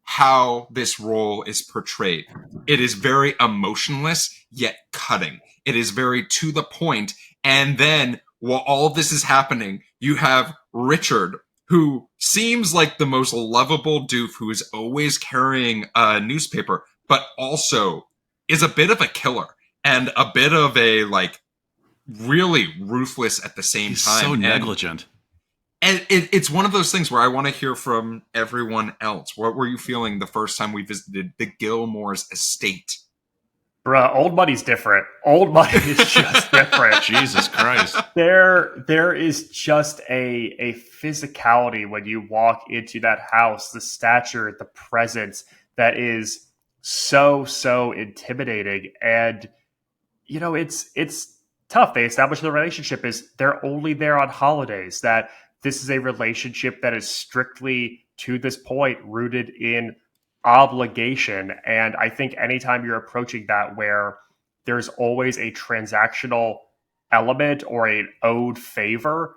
how this role is portrayed. It is very emotionless, yet cutting. It is very to the point. And then while all of this is happening, you have Richard, who seems like the most lovable doof who is always carrying a newspaper, but also is a bit of a killer and a bit of a, like, really ruthless at the same time. So negligent. And it's one of those things where I want to hear from everyone else. What were you feeling the first time we visited the Gil-more's estate? Bruh, old money's different. Old money is just different. Jesus Christ. There is just a physicality when you walk into that house, the stature, the presence that is so intimidating. And, you know, it's tough. They establish the relationship is they're only there on holidays, that this is a relationship that is strictly, to this point, rooted in obligation. And I think anytime you're approaching that where there's always a transactional element or an owed favor,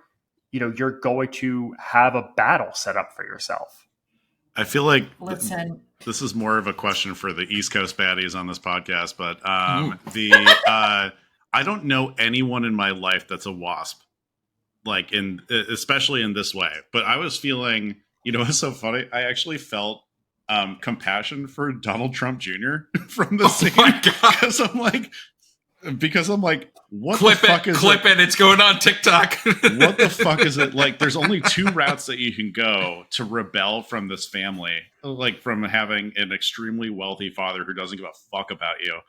you know, you're going to have a battle set up for yourself. I feel like Listen. This is more of a question for the East Coast baddies on this podcast, but I don't know anyone in my life that's a WASP, like especially in this way. But I was feeling, you know, it's so funny. I actually felt compassion for Donald Trump Jr. from the scene, because I'm like, what the fuck is clip it? It's going on TikTok. What the fuck is it? Like, there's only 2 routes that you can go to rebel from this family, like from having an extremely wealthy father who doesn't give a fuck about you.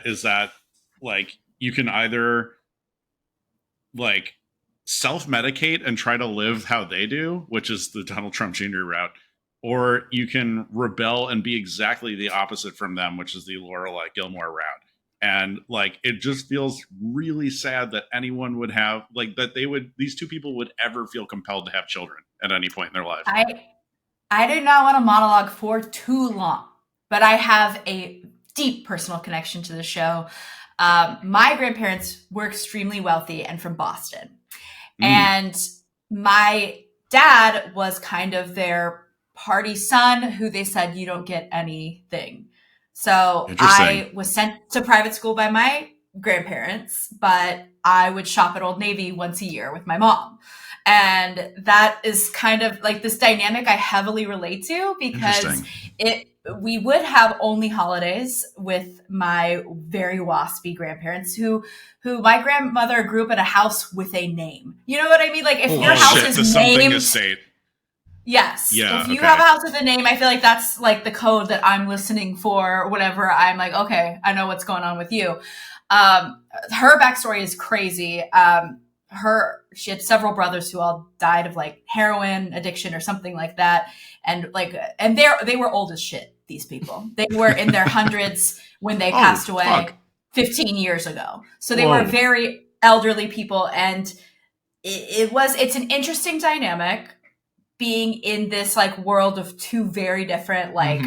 Is that, like, you can either, like, self-medicate and try to live how they do, which is the Donald Trump Jr. route, or you can rebel and be exactly the opposite from them, which is the Lorelai Gilmore route. And, like, it just feels really sad that anyone would have, like, that these 2 people would ever feel compelled to have children at any point in their life. I did not want to monologue for too long, but I have a deep personal connection to the show. My grandparents were extremely wealthy and from Boston. And my dad was kind of their party son who they said, you don't get anything. So I was sent to private school by my grandparents, but I would shop at Old Navy once a year with my mom. And that is kind of like this dynamic I heavily relate to, because we would have only holidays with my very waspy grandparents who my grandmother grew up in a house with a name. You know what I mean? Like, if your house is named estate. Yes. Yeah, if you have a house with a name, I feel like that's like the code that I'm listening for whenever I'm like, okay, I know what's going on with you. Her backstory is crazy. She had several brothers who all died of like heroin addiction or something like that. And they were old as shit, these people. They were in their hundreds when they passed away 15 years ago. So they were very elderly people. And it's an interesting dynamic being in this like world of 2 very different like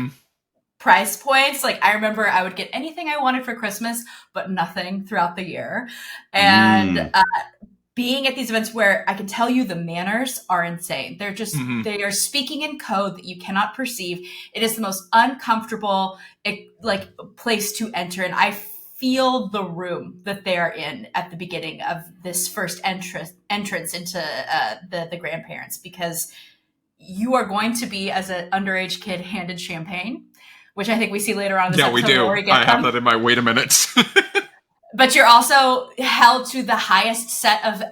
price points. Like, I remember I would get anything I wanted for Christmas, but nothing throughout the year. And being at these events where I can tell you the manners are insane. They're just, they are speaking in code that you cannot perceive. It is the most uncomfortable like place to enter. And I feel the room that they are in at the beginning of this first entrance into the grandparents, because you are going to be, as an underage kid, handed champagne, which I think we see later on. Yeah, we do. I have that in my wait a minute. But you're also held to the highest set of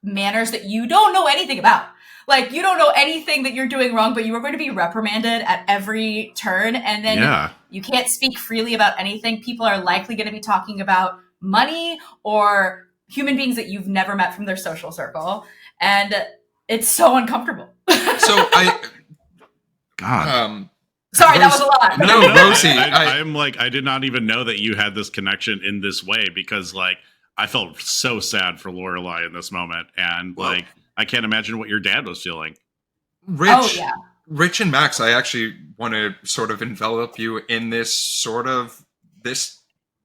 manners that you don't know anything about. Like, you don't know anything that you're doing wrong, but you are going to be reprimanded at every turn. And then you can't speak freely about anything. People are likely going to be talking about money or human beings that you've never met from their social circle. And it's so uncomfortable. Sorry, that was a lot. No, Rosey. I'm like, I did not even know that you had this connection in this way, because like I felt so sad for Lorelai in this moment, and Well- like I can't imagine what your dad was feeling. Rich, Oh, yeah. Rich and Max, I actually want to sort of envelop you in this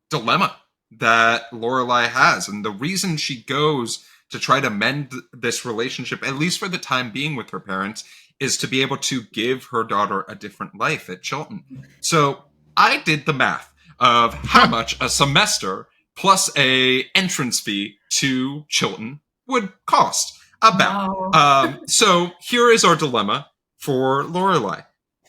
dilemma that Lorelai has, and the reason she goes to try to mend this relationship, at least for the time being with her parents, is to be able to give her daughter a different life at Chilton. So I did the math of how much a semester plus a entrance fee to Chilton would cost. About. No. So here is our dilemma for Lorelai.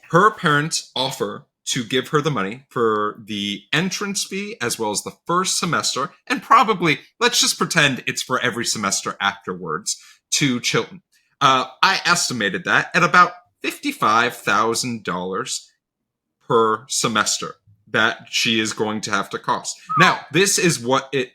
Her parents offer to give her the money for the entrance fee as well as the first semester, and probably, let's just pretend it's for every semester afterwards, to Chilton. I estimated that at about $55,000 per semester that she is going to have to cost. Now, this is what it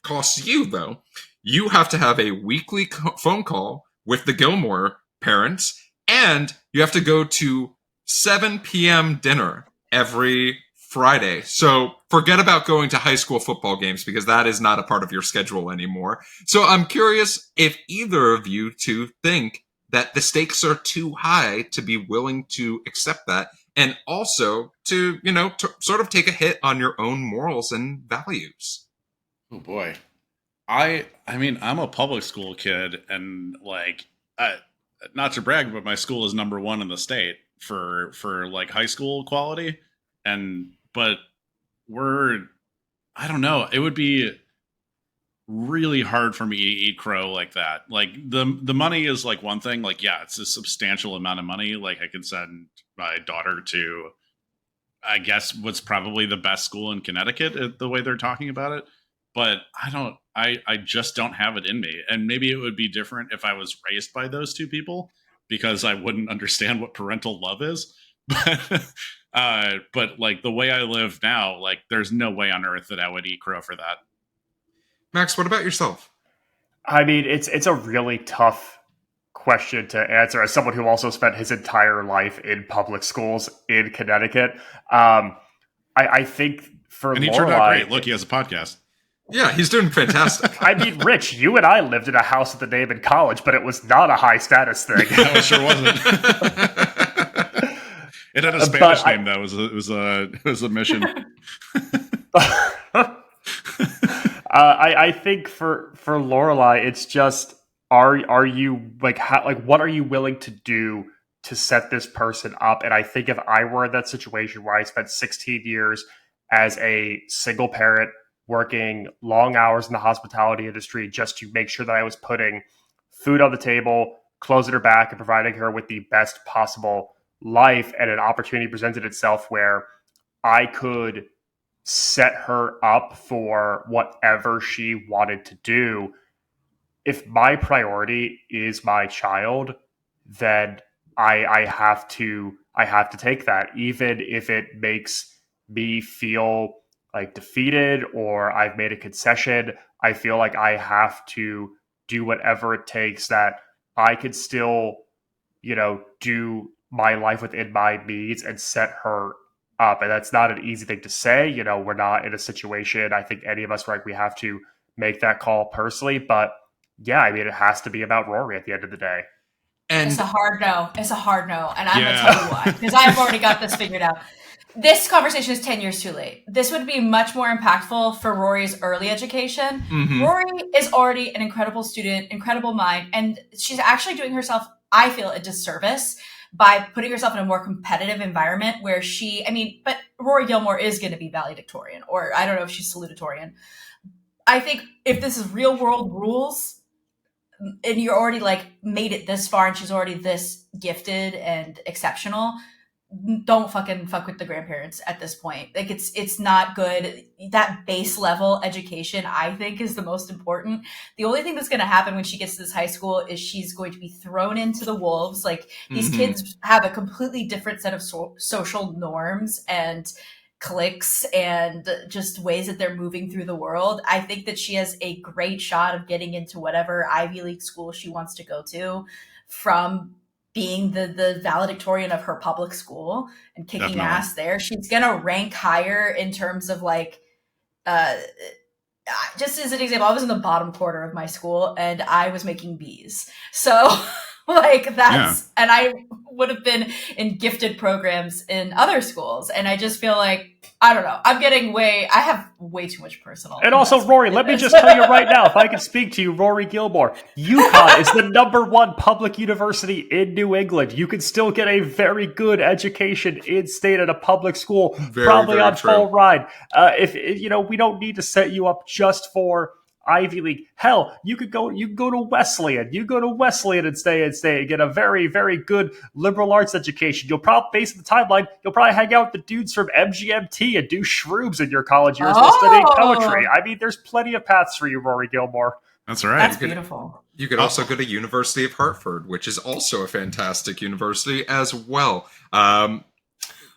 costs you, though. You have to have a weekly phone call with the Gil-more parents, and you have to go to 7 p.m. dinner every Friday. So forget about going to high school football games because that is not a part of your schedule anymore. So I'm curious if either of you two think that the stakes are too high to be willing to accept that, and also to, to sort of take a hit on your own morals and values. Oh boy. I mean, I'm a public school kid, and like, not to brag, but my school is number one in the state for like high school quality. But I don't know. It would be really hard for me to eat crow like that. Like the money is like one thing. Like, yeah, it's a substantial amount of money. Like I could send my daughter to, I guess, what's probably the best school in Connecticut, the way they're talking about it. But I just don't have it in me. And maybe it would be different if I was raised by those two people, because I wouldn't understand what parental love is. But like the way I live now, like there's no way on earth that I would eat crow for that. Max, what about yourself? I mean, it's a really tough question to answer as someone who also spent his entire life in public schools in Connecticut. I think for And he Lorelai, turned out great. Look, he has a podcast. Yeah, he's doing fantastic. I mean, Rich, you and I lived in a house with the name in college, but it was not a high status thing. No, it sure wasn't. It had a Spanish name though. It was a mission. I think for Lorelai, it's just are you what are you willing to do to set this person up? And I think if I were in that situation where I spent 16 years as a single parent working long hours in the hospitality industry just to make sure that I was putting food on the table, closing her back, and providing her with the best possible life, and an opportunity presented itself where I could set her up for whatever she wanted to do. If my priority is my child, then I have to take that, even if it makes me feel like defeated or I've made a concession. I feel like I have to do whatever it takes that I could still, do my life within my means and set her up. And that's not an easy thing to say. We're not in a situation, I think any of us, right, we have to make that call personally. But yeah, I mean, it has to be about Rory at the end of the day. And It's a hard no. And I'm going to tell you why, because I've already got this figured out. This conversation is 10 years too late. This would be much more impactful for Rory's early education. Mhm. Rory is already an incredible student, incredible mind, and she's actually doing herself, I feel, a disservice by putting herself in a more competitive environment where but Rory Gilmore is going to be valedictorian, or I don't know if she's salutatorian. I think if this is real world rules and you're already like made it this far and she's already this gifted and exceptional, don't fucking fuck with the grandparents at this point. Like it's not good. That base level education, I think, is the most important. The only thing that's going to happen when she gets to this high school is she's going to be thrown into the wolves. Like these kids have a completely different set of social norms and cliques and just ways that they're moving through the world. I think that she has a great shot of getting into whatever Ivy League school she wants to go to from being the valedictorian of her public school and kicking Definitely. ass there. She's going to rank higher in terms of like just as an example, I was in the bottom quarter of my school and I was making B's. So like that's, and I would have been in gifted programs in other schools. And I just feel like, I don't know, I have way too much personal. And also, Rory, let me just tell you right now, if I can speak to you, Rory Gilmore, UConn is the #1 public university in New England. You can still get a very good education in state at a public school, probably on full ride. If we don't need to set you up just for Ivy League. Hell, you could go to Wesleyan. You go to Wesleyan and stay and get a very, very good liberal arts education. You'll probably, based on the timeline, you'll probably hang out with the dudes from MGMT and do shrooms in your college years while studying poetry. I mean, there's plenty of paths for you, Rory Gilmore. That's right. That's beautiful. You could also go to University of Hartford, which is also a fantastic university as well.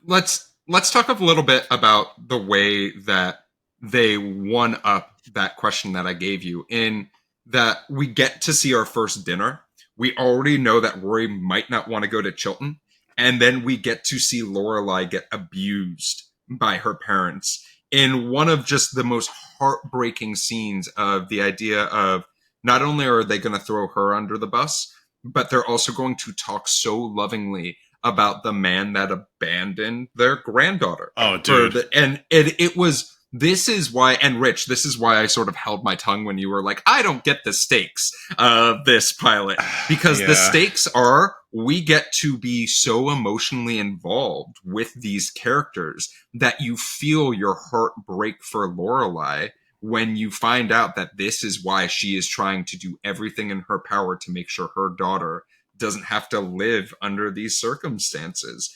Let's talk a little bit about the way that they one up that question that I gave you, in that we get to see our first dinner. We already know that Rory might not want to go to Chilton. And then we get to see Lorelai get abused by her parents in one of just the most heartbreaking scenes of the idea of not only are they going to throw her under the bus, but they're also going to talk so lovingly about the man that abandoned their granddaughter. Oh, dude. It was... This is why, and Rich, this is why I sort of held my tongue when you were like, I don't get the stakes of this pilot. Because the stakes are, we get to be so emotionally involved with these characters that you feel your heart break for Lorelai when you find out that this is why she is trying to do everything in her power to make sure her daughter doesn't have to live under these circumstances.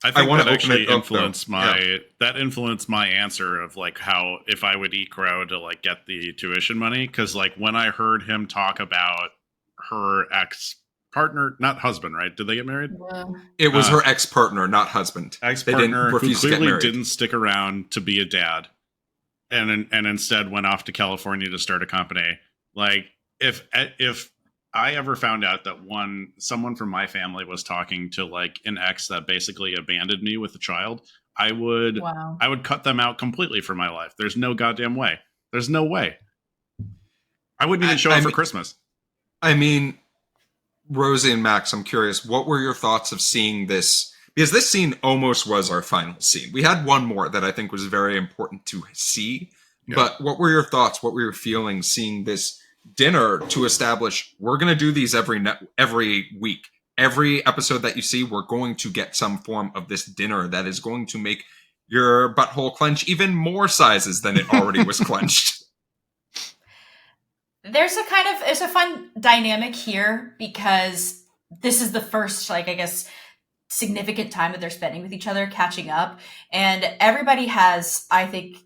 I think that actually influenced my answer of like how if I would eat crow to like get the tuition money, because like when I heard him talk about her ex-partner, not husband, right? Did they get married? It was her ex-partner, not husband. Ex-partner who clearly didn't stick around to be a dad, and instead went off to California to start a company. Like if I ever found out that someone from my family was talking to like an ex that basically abandoned me with a child, I would cut them out completely from my life. There's no goddamn way. There's no way. I wouldn't even show up for Christmas. I mean, Rosie and Max, I'm curious, what were your thoughts of seeing this? Because this scene almost was our final scene. We had one more that I think was very important to see. Yeah. But what were your thoughts? What were your feelings seeing this dinner to establish we're going to do these every week? Every episode that you see, we're going to get some form of this dinner that is going to make your butthole clench even more sizes than it already was clenched. There's a fun dynamic here because this is the first, like, I guess, significant time that they're spending with each other, catching up. And everybody has, I think,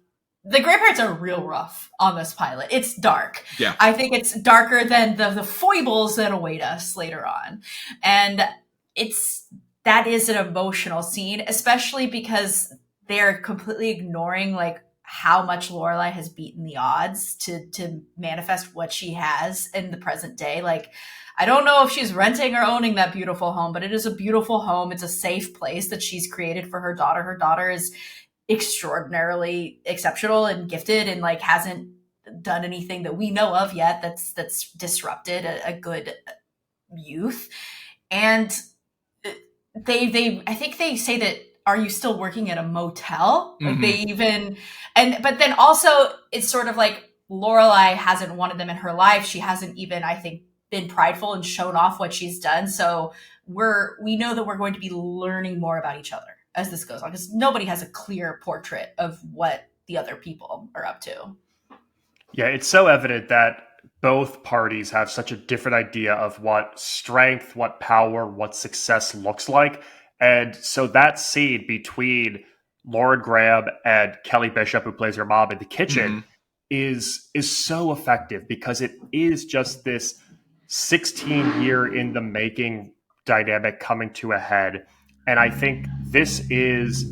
the grandparents are real rough on this pilot. It's dark. Yeah. I think it's darker than the foibles that await us later on. And that is an emotional scene, especially because they're completely ignoring like how much Lorelai has beaten the odds to manifest what she has in the present day. Like, I don't know if she's renting or owning that beautiful home, but it is a beautiful home. It's a safe place that she's created for her daughter. Her daughter is extraordinarily exceptional and gifted and like hasn't done anything that we know of yet that's disrupted a good youth. And they I think they say that, are you still working at a motel? Like but then also it's sort of like Lorelai hasn't wanted them in her life. She hasn't even, I think, been prideful and shown off what she's done. So we know that we're going to be learning more about each other as this goes on, because nobody has a clear portrait of what the other people are up to. Yeah, it's so evident that both parties have such a different idea of what strength, what power, what success looks like. And so that scene between Lauren Graham and Kelly Bishop, who plays her mom in the kitchen, is so effective because it is just this 16-year in the making dynamic coming to a head. And I think this is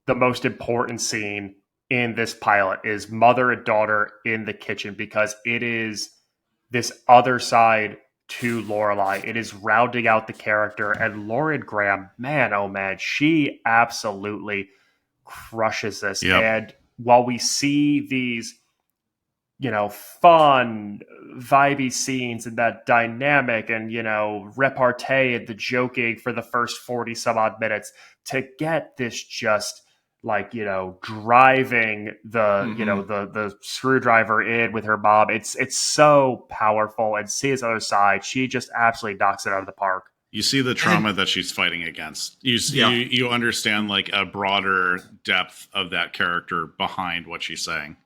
the most important scene in this pilot, is mother and daughter in the kitchen, because it is this other side to Lorelai. It is rounding out the character. And Lauren Graham, man, oh man, she absolutely crushes this. Yep. And while we see these fun, vibey scenes and that dynamic and, repartee and the joking for the first 40 some odd minutes to get this just like, driving the screwdriver in with her mom. It's so powerful, and see his other side. She just absolutely knocks it out of the park. You see the trauma that she's fighting against. You understand like a broader depth of that character behind what she's saying.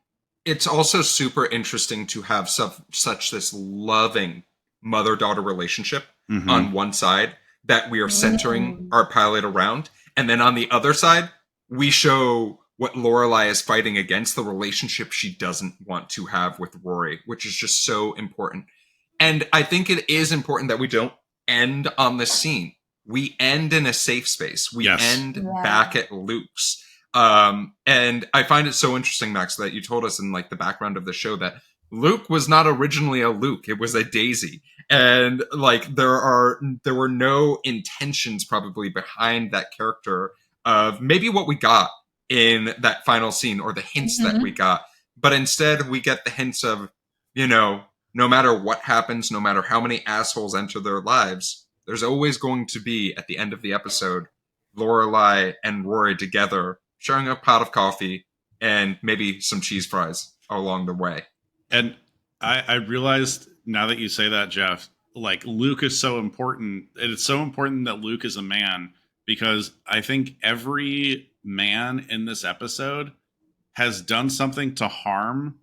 It's also super interesting to have such this loving mother-daughter relationship on one side that we are centering our pilot around. And then on the other side, we show what Lorelai is fighting against, the relationship she doesn't want to have with Rory, which is just so important. And I think it is important that we don't end on this scene. We end in a safe space. We end back at Luke's. And I find it so interesting, Max, that you told us in like the background of the show that Luke was not originally a Luke. It was a Daisy. And like there were no intentions probably behind that character of maybe what we got in that final scene or the hints that we got. But instead we get the hints of, no matter what happens, no matter how many assholes enter their lives, there's always going to be, at the end of the episode, Lorelai and Rory together sharing a pot of coffee and maybe some cheese fries along the way. And I realized now that you say that, Jeff, like Luke is so important. It's so important that Luke is a man, because I think every man in this episode has done something to harm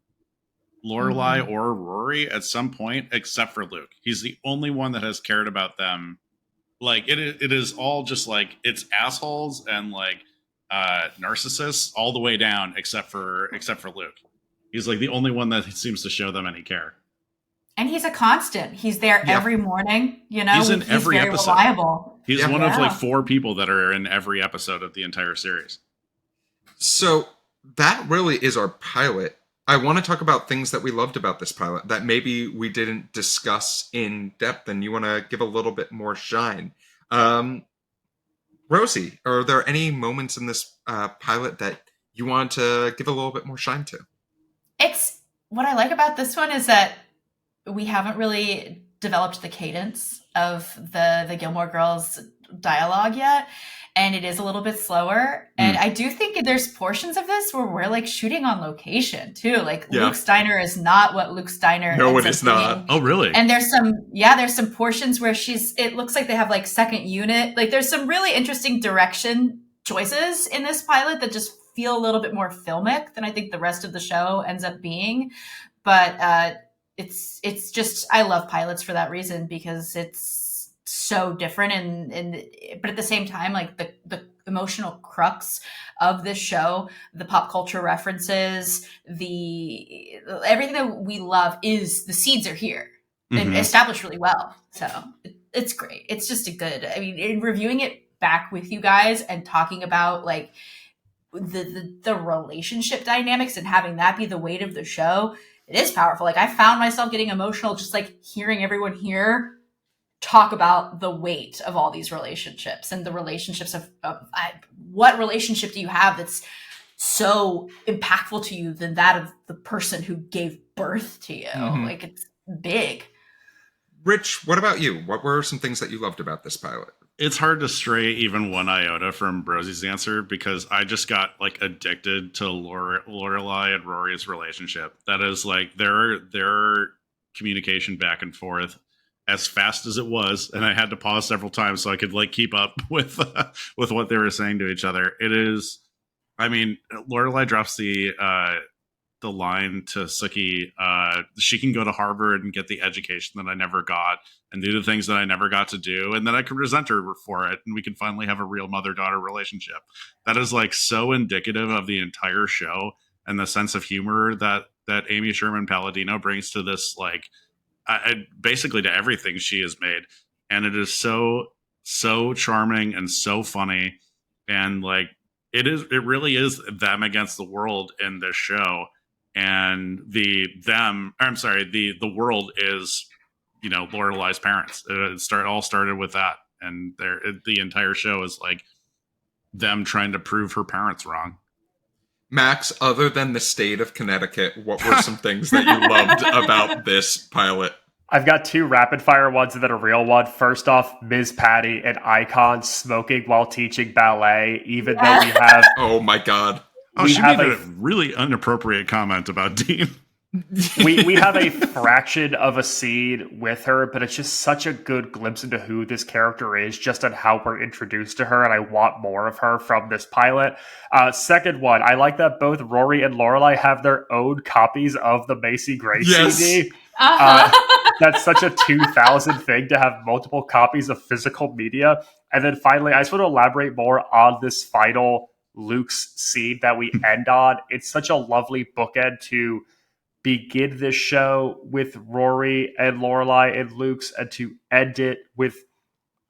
Lorelai or Rory at some point, except for Luke. He's the only one that has cared about them. Like it is all just like it's assholes and like narcissists all the way down, except for Luke. He's like the only one that seems to show them any care. And he's a constant. He's there every morning. He's in every very episode. Reliable. He's one of like 4 people that are in every episode of the entire series. So that really is our pilot. I want to talk about things that we loved about this pilot that maybe we didn't discuss in depth, and you want to give a little bit more shine. Rosey, are there any moments in this pilot that you want to give a little bit more shine to? It's what I like about this one is that we haven't really developed the cadence of the Gilmore Girls dialogue yet. And it is a little bit slower. And I do think there's portions of this where we're like shooting on location too. Like Luke's Diner is not what Luke's Diner. No, it is not. Oh, really? And there's some portions where it looks like they have like second unit. Like there's some really interesting direction choices in this pilot that just feel a little bit more filmic than I think the rest of the show ends up being. But it's just, I love pilots for that reason, because it's so different but at the same time, like the emotional crux of this show, the pop culture references, everything that we love, is the seeds are here and established really well. So it's great. It's just in reviewing it back with you guys and talking about like the relationship dynamics and having that be the weight of the show, it is powerful. Like I found myself getting emotional just like hearing everyone here talk about the weight of all these relationships and the relationships of what relationship do you have that's so impactful to you than that of the person who gave birth to you? Like it's big. Rich, what about you? What were some things that you loved about this pilot? It's hard to stray even one iota from Rosie's answer, because I just got like addicted to Lorelai and Rory's relationship. That is like their communication back and forth as fast as it was, and I had to pause several times so I could like keep up with what they were saying to each other. It is, I mean, Lorelai drops the line to Sookie, she can go to Harvard and get the education that I never got and do the things that I never got to do, and then I can resent her for it, and we can finally have a real mother-daughter relationship. That is like so indicative of the entire show and the sense of humor that Amy Sherman Palladino brings to this, like basically to everything she has made. And it is so charming and so funny, and like it really is them against the world in this show. And the world is, Lorelai's parents. It all started with that, and the entire show is like them trying to prove her parents wrong. Max, other than the state of Connecticut, what were some things that you loved about this pilot? I've got two rapid fire ones and then a real one. First off, Ms. Patty, an icon, smoking while teaching ballet, even though we have... Oh my god. Oh, she made a really inappropriate comment about Dean. we have a fraction of a scene with her, but it's just such a good glimpse into who this character is, just on how we're introduced to her, and I want more of her from this pilot. Second one, I like that both Rory and Lorelai have their own copies of the Macy Gray CD. That's such a 2000 thing to have multiple copies of physical media. And then finally, I just want to elaborate more on this final Luke's scene that we end on. It's such a lovely bookend to begin this show with Rory and Lorelai and Luke's, and to end it with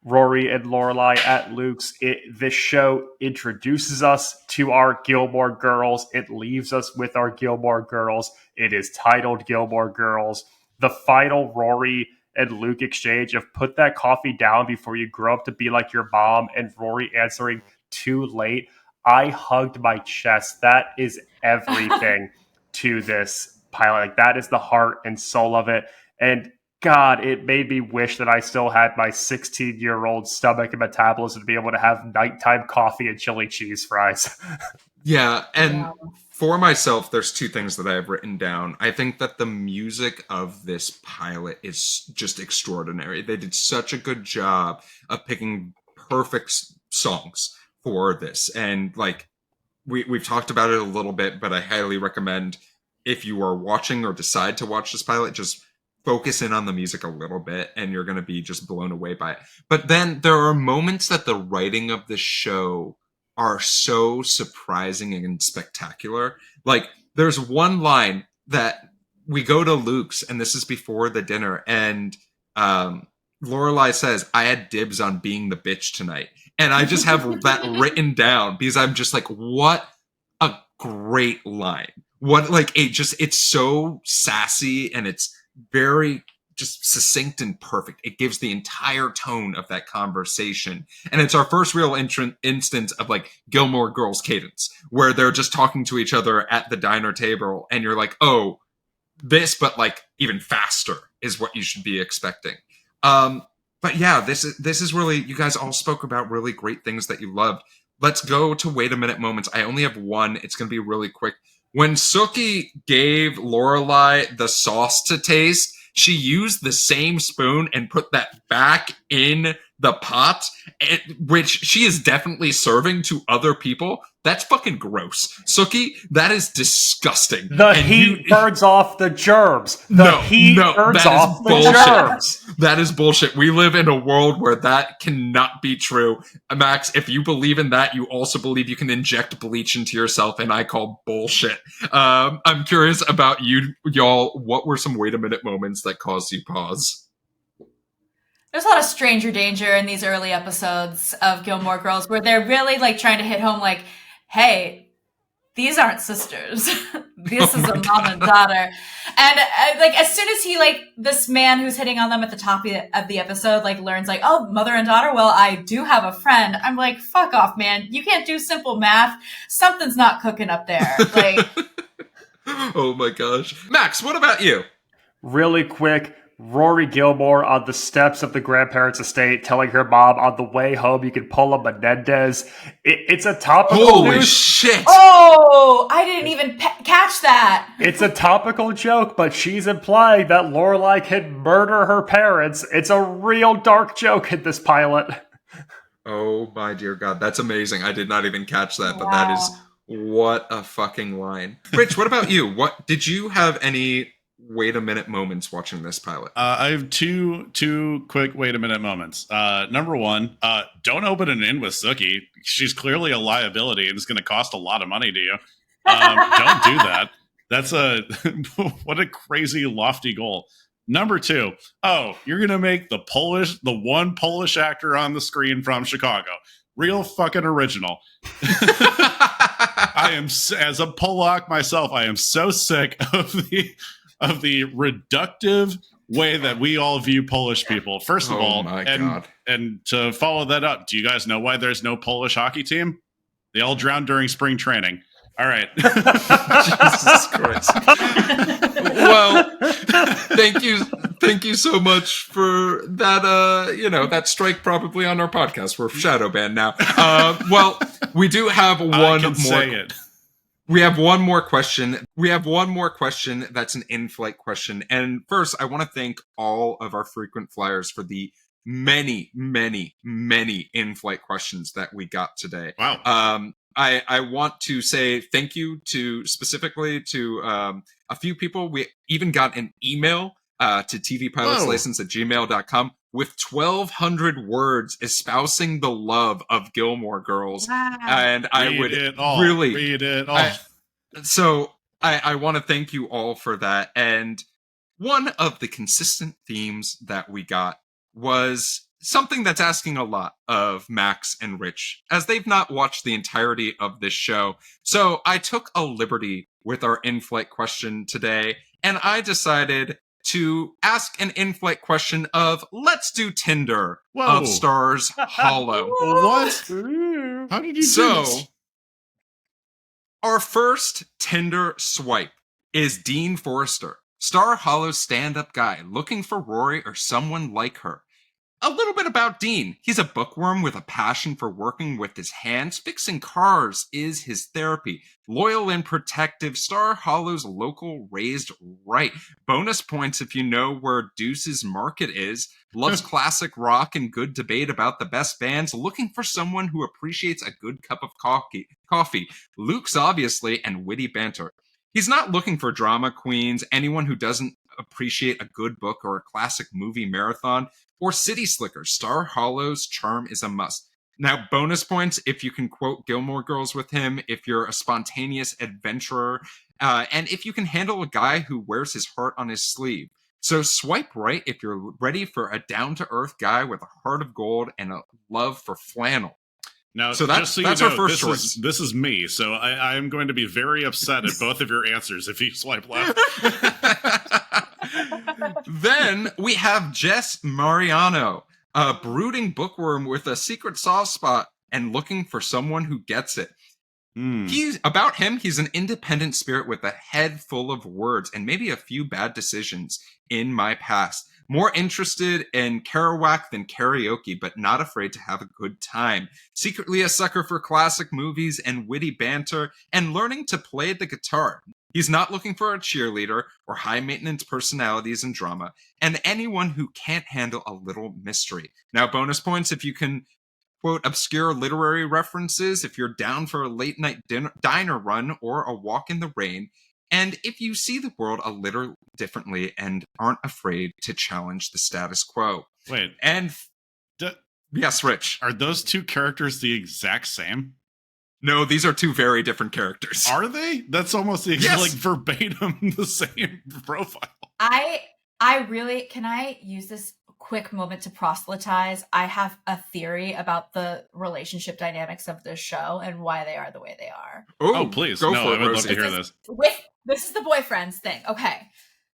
Rory and Lorelai at Luke's. This show introduces us to our Gilmore girls. It leaves us with our Gilmore girls. It is titled Gilmore Girls. The final Rory and Luke exchange of "put that coffee down before you grow up to be like your mom," and Rory answering "too late." I hugged my chest. That is everything to this pilot. Like, that is the heart and soul of it. And God, it made me wish that I still had my 16-year-old stomach and metabolism to be able to have nighttime coffee and chili cheese fries. Yeah, and for myself, there's two things that I have written down. I think that the music of this pilot is just extraordinary. They did such a good job of picking perfect songs for this. And like we've talked about it a little bit, but I highly recommend, if you are watching or decide to watch this pilot, just focus in on the music a little bit and you're going to be just blown away by it. But then there are moments that the writing of the show are so surprising and spectacular. Like, there's one line that we go to Luke's, and this is before the dinner, and Lorelai says, "I had dibs on being the bitch tonight." And I just have that written down because I'm just like, what a great line. What, like, it's so sassy and it's very just succinct and perfect. It gives the entire tone of that conversation. And it's our first real instance of like Gilmore Girls cadence, where they're just talking to each other at the diner table. And you're like, oh, this, but like even faster is what you should be expecting. But yeah, this is really, you guys all spoke about really great things that you loved. Let's go to wait a minute moments. I only have one. It's going to be really quick. When Sookie gave Lorelai the sauce to taste, she used the same spoon and put that back in the pot, which she is definitely serving to other people. That's fucking gross. Sookie, that is disgusting. The heat burns off the germs. The heat burns off the germs. That is bullshit. We live in a world where that cannot be true. Max, if you believe in that, you also believe you can inject bleach into yourself, and I call bullshit. I'm curious about y'all. What were some wait a minute moments that caused you pause? There's a lot of stranger danger in these early episodes of Gilmore Girls where they're really like trying to hit home like, hey, these aren't sisters. This is a mom and daughter. And like, as soon as he, like, this man who's hitting on them at the top of the episode, like, learns like, oh, mother and daughter, well, I do have a friend. I'm like, fuck off, man. You can't do simple math. Something's not cooking up there. Like, oh my gosh. Max, what about you? Really quick, Rory Gilmore on the steps of the grandparents' estate telling her mom on the way home you can pull a Menendez. It's a topical Holy shit! Oh, I didn't even catch that. It's a topical joke, but she's implying that Lorelai can murder her parents. It's a real dark joke in this pilot. Oh my dear God, that's amazing. I did not even catch that, but Wow. that is what a fucking line. Rich, what about you? What did you have any wait a minute moments watching this pilot? I have two quick wait a minute moments. Number one, don't open it in with Sookie. She's clearly a liability and it's going to cost a lot of money to you. Don't do that. That's what a crazy lofty goal. Number two, you're going to make the one Polish actor on the screen from Chicago. Real fucking original. I am, as a Polak myself, I am so sick of the reductive way that we all view Polish people. First of all, and to follow that up, do you guys know why there's no Polish hockey team? They all drowned during spring training. All right. Jesus Christ. Well, thank you so much for that. That strike probably on our podcast. We're shadow banned now. Well, we do have one I can more. say it. We have one more question. That's an in-flight question. And first, I want to thank all of our frequent flyers for the many, many, many in-flight questions that we got today. Wow. I want to say thank you specifically to a few people. We even got an email to tvpilotslicense@gmail.com with 1,200 words espousing the love of Gil-more Girls. Wow. And I would really read it all. I want to thank you all for that. And one of the consistent themes that we got was something that's asking a lot of Max and Rich, as they've not watched the entirety of this show. So I took a liberty with our in-flight question today, and I decided to ask an in-flight question of let's do Tinder of Stars Hollow. What? How did you do this? Our first Tinder swipe is Dean Forrester, Star Hollow stand-up guy looking for Rory or someone like her. A little bit about Dean. He's a bookworm with a passion for working with his hands. Fixing cars is his therapy. Loyal and protective, Star Hollow's local raised right. Bonus points if you know where Deuce's Market is. Loves classic rock and good debate about the best bands. Looking for someone who appreciates a good cup of coffee. Luke's obviously, and witty banter. He's not looking for drama queens, anyone who doesn't appreciate a good book or a classic movie marathon, or city slickers. Star Hollow's charm is a must. Now, bonus points if you can quote Gilmore Girls with him, if you're a spontaneous adventurer, and if you can handle a guy who wears his heart on his sleeve. So swipe right if you're ready for a down-to-earth guy with a heart of gold and a love for flannel. Now, so that's our first choice. This is me, so I am going to be very upset at both of your answers if you swipe left. Then we have Jess Mariano, a brooding bookworm with a secret soft spot and looking for someone who gets it. He's an independent spirit with a head full of words and maybe a few bad decisions in my past. More interested in Kerouac than karaoke, but not afraid to have a good time. Secretly a sucker for classic movies and witty banter, and learning to play the guitar. He's not looking for a cheerleader or high-maintenance personalities and drama, and anyone who can't handle a little mystery. Now, bonus points if you can quote obscure literary references, if you're down for a late-night diner run or a walk in the rain, and if you see the world a little differently and aren't afraid to challenge the status quo. Wait. And yes, Rich. Are those two characters the exact same? No, these are two very different characters. Are they? That's almost like verbatim the same profile. I really, can I use this quick moment to proselytize? I have a theory about the relationship dynamics of this show and why they are the way they are. Oh, please. Go no, for it, I would Rosey. love to hear this. This is the boyfriends thing. Okay.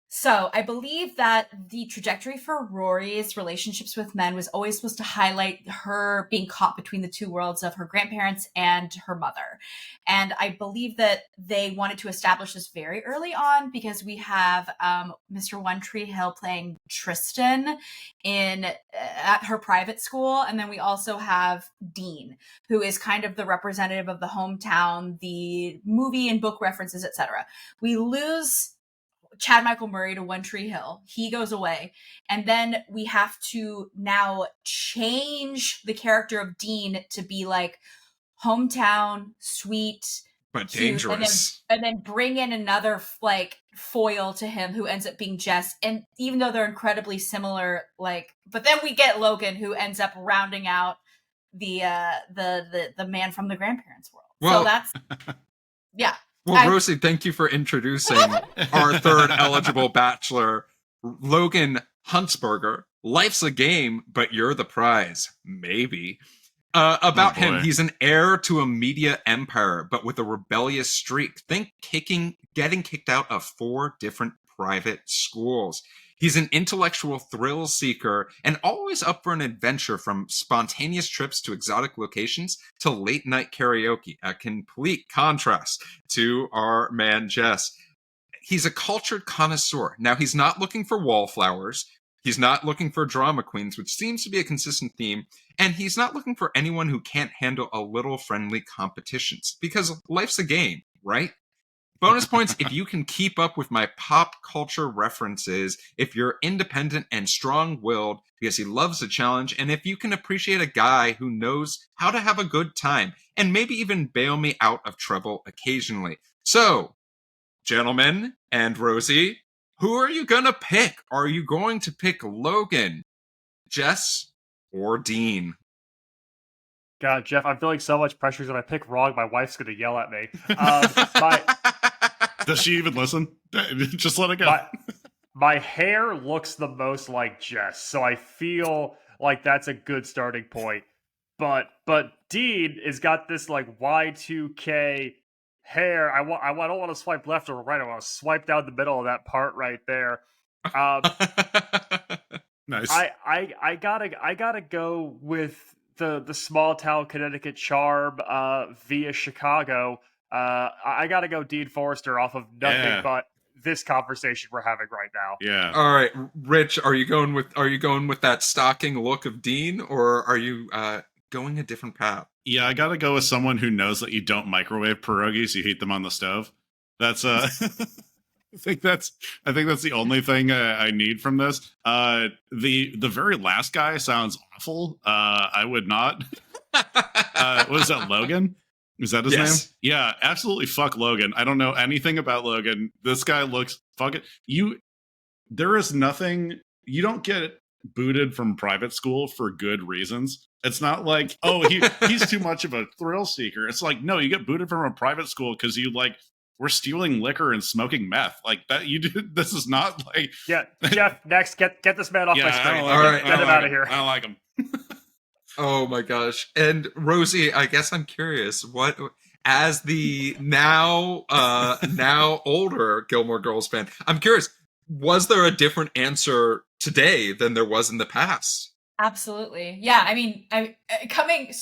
So I believe that the trajectory for Rory's relationships with men was always supposed to highlight her being caught between the two worlds of her grandparents and her mother. And I believe that they wanted to establish this very early on because we have Mr. One Tree Hill playing Tristan at her private school. And then we also have Dean, who is kind of the representative of the hometown, the movie and book references, etc. We lose Chad Michael Murray to One Tree Hill. He goes away. And then we have to now change the character of Dean to be like hometown, sweet, but cute, dangerous. And then bring in another like foil to him who ends up being Jess. And even though they're incredibly similar, but then we get Logan who ends up rounding out the man from the grandparents' world. Well, so that's yeah. Well, Rosey, thank you for introducing our third eligible bachelor, Logan Huntsberger. Life's a game, but you're the prize. Maybe. About him, he's an heir to a media empire, but with a rebellious streak. Think getting kicked out of 4 different private schools. He's an intellectual thrill seeker and always up for an adventure, from spontaneous trips to exotic locations to late night karaoke, a complete contrast to our man Jess. He's a cultured connoisseur. Now, he's not looking for wallflowers. He's not looking for drama queens, which seems to be a consistent theme. And he's not looking for anyone who can't handle a little friendly competitions, because life's a game, right? Bonus points if you can keep up with my pop culture references, if you're independent and strong-willed because he loves a challenge, and if you can appreciate a guy who knows how to have a good time and maybe even bail me out of trouble occasionally. So, gentlemen and Rosie, who are you gonna pick? Are you going to pick Logan, Jess, or Dean? God, Jeff, I'm feeling so much pressure that I pick wrong. My wife's going to yell at me. Does she even listen? Just let it go. My hair looks the most like Jess, so I feel like that's a good starting point. But Dean has got this like Y2K hair. I don't want to swipe left or right. I want to swipe down the middle of that part right there. Nice. I gotta go with the small town Connecticut charm via Chicago. I gotta go Dean Forrester off of nothing but this conversation we're having right now. Yeah. All right, Rich, are you going with that stocking look of Dean, or are you going a different path? Yeah, I gotta go with someone who knows that you don't microwave pierogies; you heat them on the stove. That's I think that's the only thing I need from this. The very last guy sounds awful. I would not. Was that Logan? Is that his name? Yeah, absolutely. Fuck Logan. I don't know anything about Logan. This guy looks fucking. There is nothing. You don't get booted from private school for good reasons. It's not like, oh, he's too much of a thrill seeker. It's like, no, you get booted from a private school because you like. We're stealing liquor and smoking meth like that. You do. This is not like. Yeah, Jeff. Next, get this man off my screen. All right, get him out of here. I don't like him. Oh my gosh! And Rosie, I guess I'm curious. What, as the now older Gilmore Girls fan, I'm curious. Was there a different answer today than there was in the past? Absolutely. Yeah. I mean, coming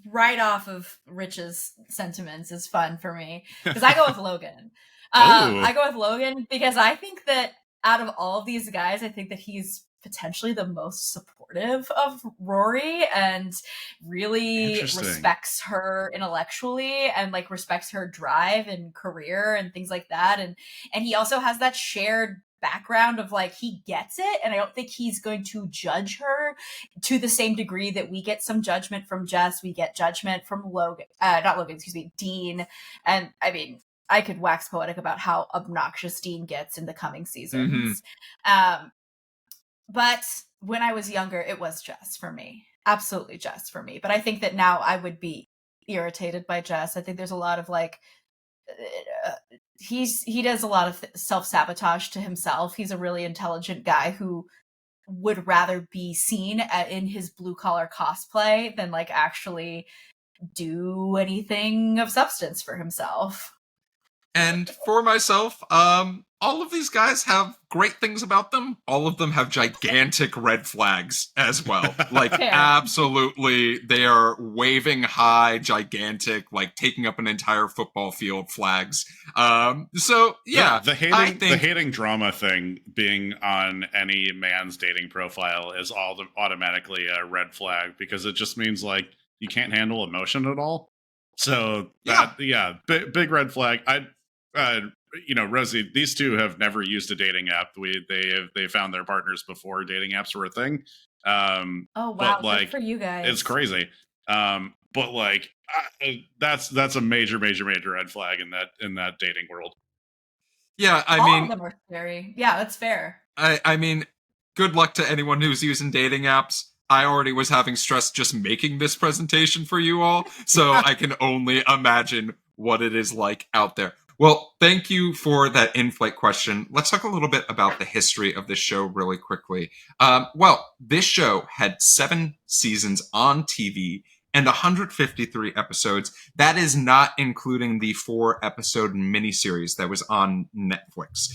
right off of Rich's sentiments is fun for me because I go with Logan. I go with Logan because I think that out of all of these guys, I think that he's potentially the most supportive of Rory and really respects her intellectually and like respects her drive and career and things like that. And he also has that shared background of like he gets it, and I don't think he's going to judge her to the same degree that we get some judgment from Jess. We get judgment from Dean. And I mean, I could wax poetic about how obnoxious Dean gets in the coming seasons. But when I was younger, it was Jess for me. Absolutely Jess for me. But I think that now I would be irritated by Jess. I think there's a lot of like he does a lot of self-sabotage to himself. He's a really intelligent guy who would rather be seen in his blue-collar cosplay than like actually do anything of substance for himself. And for myself, all of these guys have great things about them. All of them have gigantic red flags as well. Like, absolutely, they are waving high, gigantic, like taking up an entire football field flags. So, yeah. The hating drama thing being on any man's dating profile is automatically a red flag because it just means, like, you can't handle emotion at all. So, big red flag. Rosie, these two have never used a dating app. They found their partners before dating apps were a thing. Oh wow, good for you guys. It's crazy. But like that's a major red flag in that dating world. Yeah, all of them are scary. Yeah, that's fair. I mean, good luck to anyone who's using dating apps. I already was having stress just making this presentation for you all, so I can only imagine what it is like out there. Well, thank you for that in-flight question. Let's talk a little bit about the history of this show really quickly. This show had 7 seasons on TV, and 153 episodes. That is not including the 4-episode miniseries that was on Netflix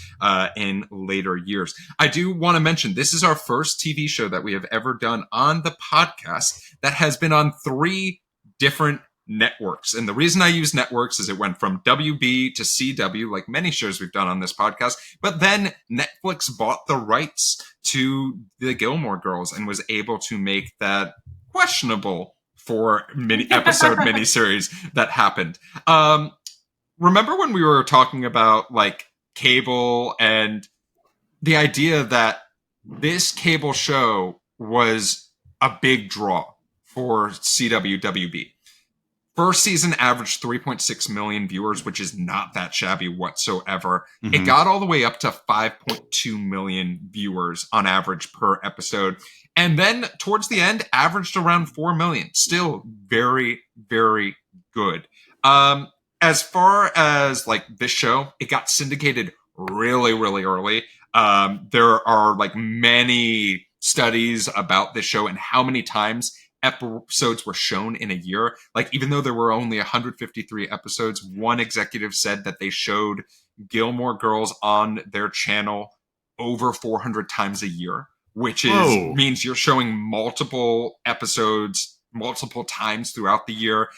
in later years. I do want to mention this is our first TV show that we have ever done on the podcast that has been on 3 different networks. And the reason I use networks is it went from WB to CW, like many shows we've done on this podcast. But then Netflix bought the rights to the Gil-more Girls and was able to make that questionable 4-episode miniseries that happened. Remember when we were talking about like cable and the idea that this cable show was a big draw for CW WB? First season averaged 3.6 million viewers, which is not that shabby whatsoever. Mm-hmm. It got all the way up to 5.2 million viewers on average per episode. And then towards the end, averaged around 4 million. Still very, very good. As far as like this show, it got syndicated really, really early. There are like many studies about this show and how many times episodes were shown in a year. Like, even though there were only 153 episodes, one executive said that they showed Gil-more Girls on their channel over 400 times a year, which means you're showing multiple episodes multiple times throughout the year.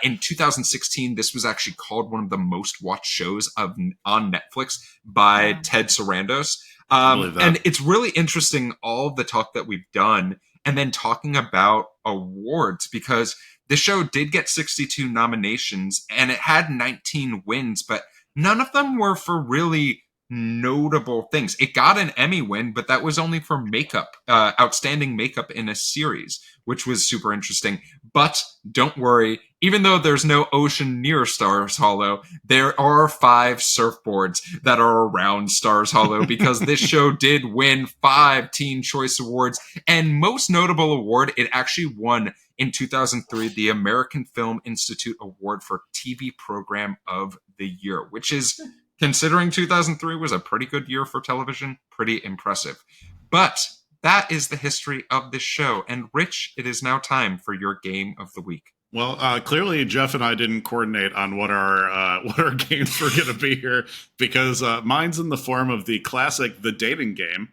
In 2016, this was actually called one of the most watched shows on Netflix by Ted Sarandos. And it's really interesting, all of the talk that we've done, and then talking about awards, because the show did get 62 nominations and it had 19 wins, but none of them were for really notable things. It got an Emmy win, but that was only for makeup, outstanding makeup in a series, which was super interesting. But don't worry, even though there's no ocean near Stars Hollow, there are 5 surfboards that are around Stars Hollow because this show did win 5 Teen Choice Awards. And most notable award, it actually won in 2003 the American Film Institute Award for TV Program of the Year, which is, considering 2003 was a pretty good year for television, pretty impressive. But that is the history of this show. And Rich, it is now time for your game of the week. Well, clearly Jeff and I didn't coordinate on what our games were going to be here, because mine's in the form of the classic The Dating Game.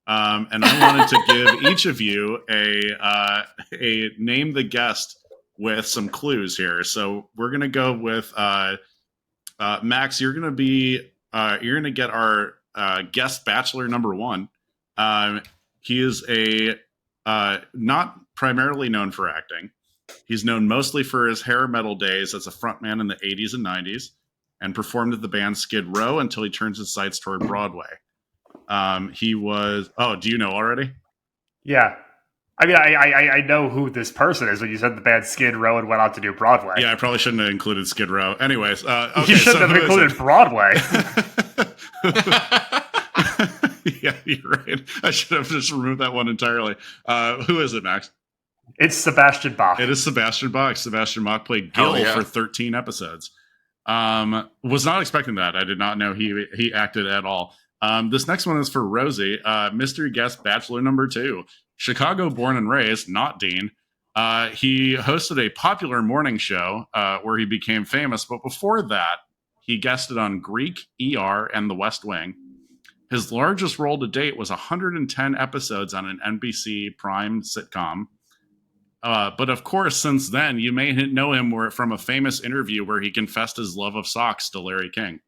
And I wanted to give each of you a name the guest with some clues here. So we're going to go with Max. You're going to get our guest bachelor number 1. He is not primarily known for acting. He's known mostly for his hair metal days as a frontman in the 80s and 90s, and performed at the band Skid Row until he turns his sights toward Broadway. He was... Oh, do you know already? Yeah. I mean, I know who this person is when you said the band Skid Row and went on to do Broadway. Yeah, I probably shouldn't have included Skid Row. Anyways, okay, you shouldn't have included Broadway. Yeah, you're right. I should have just removed that one entirely. Who is it, Max? It's Sebastian Bach. It is Sebastian Bach. Sebastian Bach played Gil for 13 episodes. Was not expecting that. I did not know he acted at all. This next one is for Rosie. Mystery guest bachelor number 2. Chicago born and raised, not Dean. He hosted a popular morning show where he became famous. But before that, he guested on Greek, ER, and The West Wing. His largest role to date was 110 episodes on an NBC Prime sitcom. But of course, since then, you may know him from a famous interview where he confessed his love of socks to Larry King.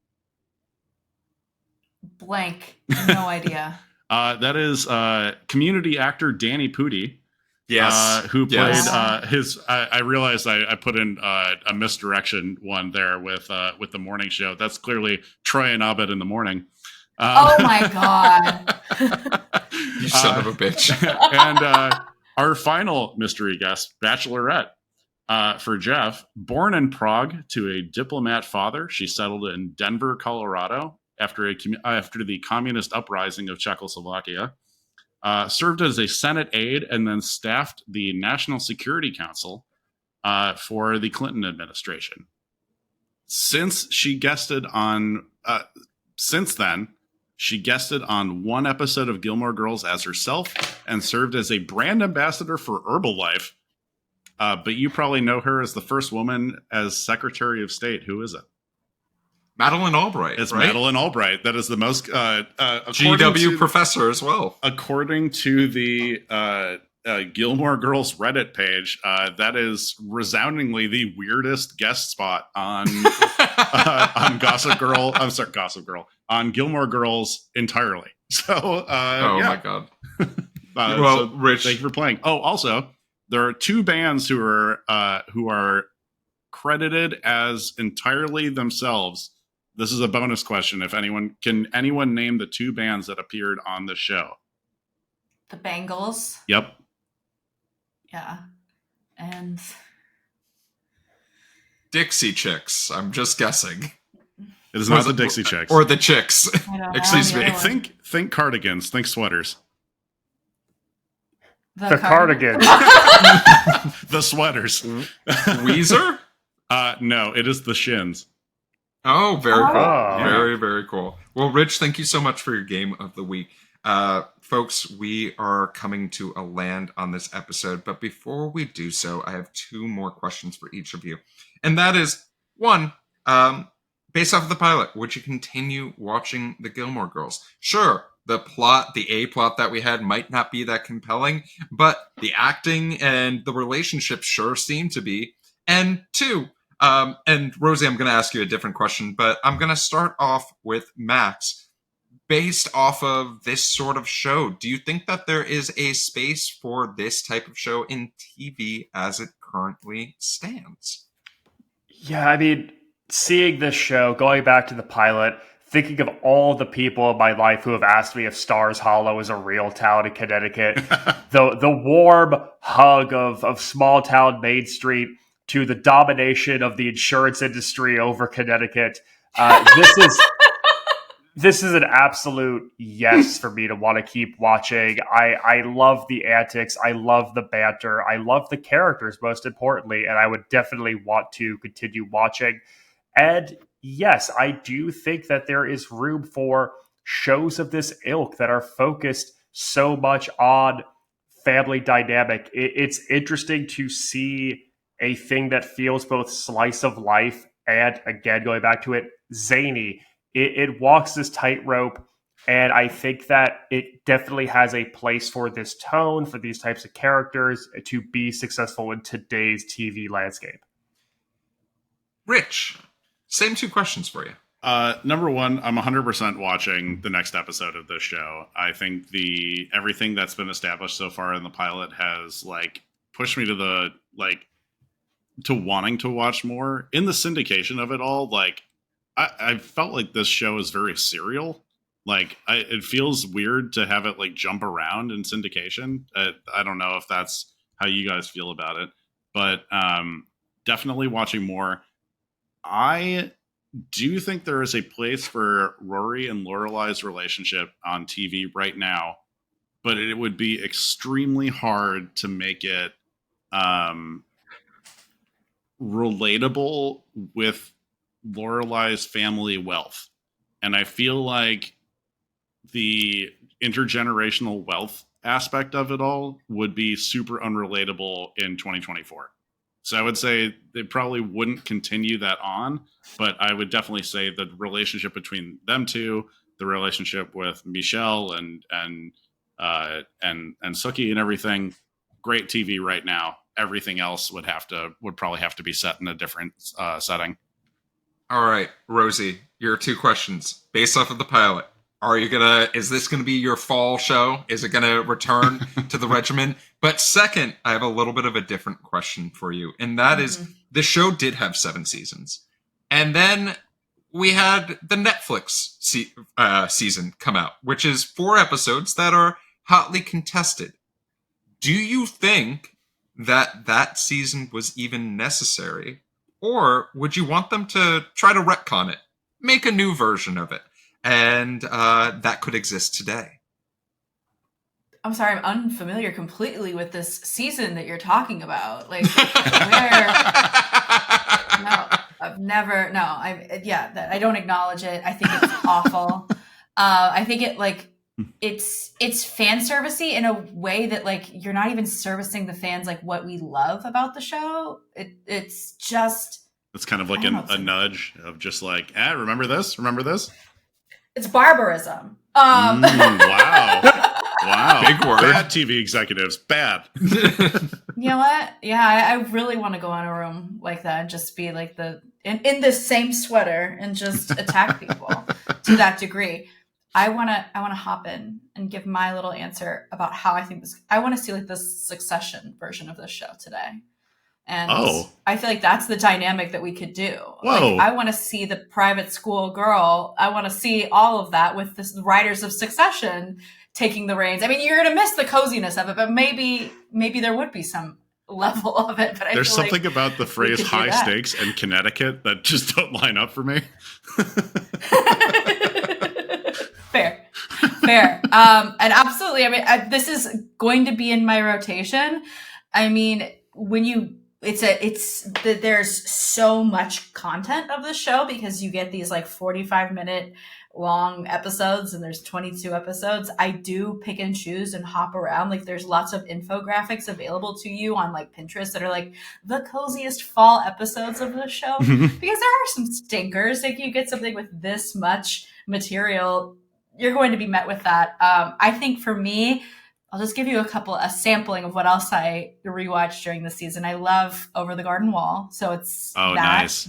Blank. No idea. That is community actor Danny Pudi. Yes. Who played his... I realized I put in a misdirection one there with the morning show. That's clearly Troy and Abed in the morning. Oh my God. You son of a bitch. And our final mystery guest, Bachelorette, for Jeff. Born in Prague to a diplomat father, she settled in Denver, Colorado after the communist uprising of Czechoslovakia. Served as a Senate aide and then staffed the National Security Council for the Clinton administration. Since then, she guested on one episode of Gil-more Girls as herself and served as a brand ambassador for Herbalife. but you probably know her as the first woman as Secretary of State. Who is it? Madeleine Albright. It's right? Madeleine Albright. That is the most GW professor as well. According to the Gil-more Girls Reddit page, that is resoundingly the weirdest guest spot on Gossip Girl. I'm sorry, Gossip Girl on Gil-more Girls entirely. So, my god. Well, Rich, thank you for playing. Oh, also, there are two bands who are credited as entirely themselves. This is a bonus question. If anyone name the two bands that appeared on the show? The Bangles. Yep. Yeah. And Dixie Chicks. I'm just guessing. It is not the Dixie Chicks. Or the Chicks. Excuse me. Think cardigans. Think sweaters. The cardigans. The sweaters. Weezer? No, it is the Shins. Oh, very cool. Oh. Very, very cool. Well, Rich, thank you so much for your game of the week. Folks, we are coming to a land on this episode, but before we do so, I have two more questions for each of you. And that is, one, based off of the pilot, would you continue watching the Gilmore Girls? Sure, the A plot that we had might not be that compelling, but the acting and the relationship sure seem to be. And two, and Rosie, I'm going to ask you a different question, but I'm going to start off with Max. Based off of this sort of show, do you think that there is a space for this type of show in TV as it currently stands? Yeah, I mean, seeing this show, going back to the pilot, thinking of all the people in my life who have asked me if Stars Hollow is a real town in Connecticut, the warm hug of small town Main Street to the domination of the insurance industry over Connecticut, this is an absolute yes for me to want to keep watching. I love the antics. I love the banter. I love the characters, most importantly, and I would definitely want to continue watching. And yes, I do think that there is room for shows of this ilk that are focused so much on family dynamic. It's interesting to see a thing that feels both slice of life and, again, going back to it, zany. It walks this tightrope, and I think that it definitely has a place for this tone, for these types of characters to be successful in today's TV landscape. Rich, same two questions for you. Number one, I'm 100% watching the next episode of this show. I think everything that's been established so far in the pilot has pushed me to to wanting to watch more. In the syndication of it all, I felt like this show is very serial. It feels weird to have it jump around in syndication. I don't know if that's how you guys feel about it, but definitely watching more. I do think there is a place for Rory and Lorelai's relationship on TV right now, but it would be extremely hard to make it relatable with Lorelai's family wealth. And I feel like the intergenerational wealth aspect of it all would be super unrelatable in 2024. So I would say they probably wouldn't continue that on, but I would definitely say the relationship between them two, the relationship with Michel and Sookie and everything, great TV right now. Everything else would probably have to be set in a different setting. All right, Rosie, your two questions based off of the pilot. Is this going to be your fall show? Is it going to return to the regimen? But second, I have a little bit of a different question for you. And that is, the show did have 7 seasons. And then we had the Netflix season come out, which is 4 episodes that are hotly contested. Do you think that season was even necessary? Or would you want them to try to retcon it, make a new version of it, and that could exist today? I'm sorry, I'm unfamiliar completely with this season that you're talking about. Where? No, I've never. No, I don't acknowledge it. I think it's awful. I think it it's fan servicey in a way that like you're not even servicing the fans like what we love about the show. It's just It's kind of like a nudge of just like, remember this? Remember this? It's barbarism. Wow. Wow. Big word. Bad TV executives. Bad. You know what? Yeah, I really want to go in a room like that and just be like in this same sweater and just attack people to that degree. I want to hop in and give my little answer about how I think this. I want to see like this Succession version of this show today, and I feel like that's the dynamic that we could do. Whoa! Like, I want to see the private school girl. I want to see all of that with the writers of Succession taking the reins. I mean, you're going to miss the coziness of it, but maybe there would be some level of it. But there's something about the phrase "high stakes" and Connecticut that just don't line up for me. Fair. And absolutely. I mean, this is going to be in my rotation. I mean, there's so much content of the show because you get these like 45-minute long episodes and there's 22 episodes. I do pick and choose and hop around. Like there's lots of infographics available to you on like Pinterest that are like the coziest fall episodes of the show because there are some stinkers. Like you get something with this much material, you're going to be met with that. I think for me, I'll just give you a sampling of what else I rewatched during the season. I love Over the Garden Wall. So it's nice.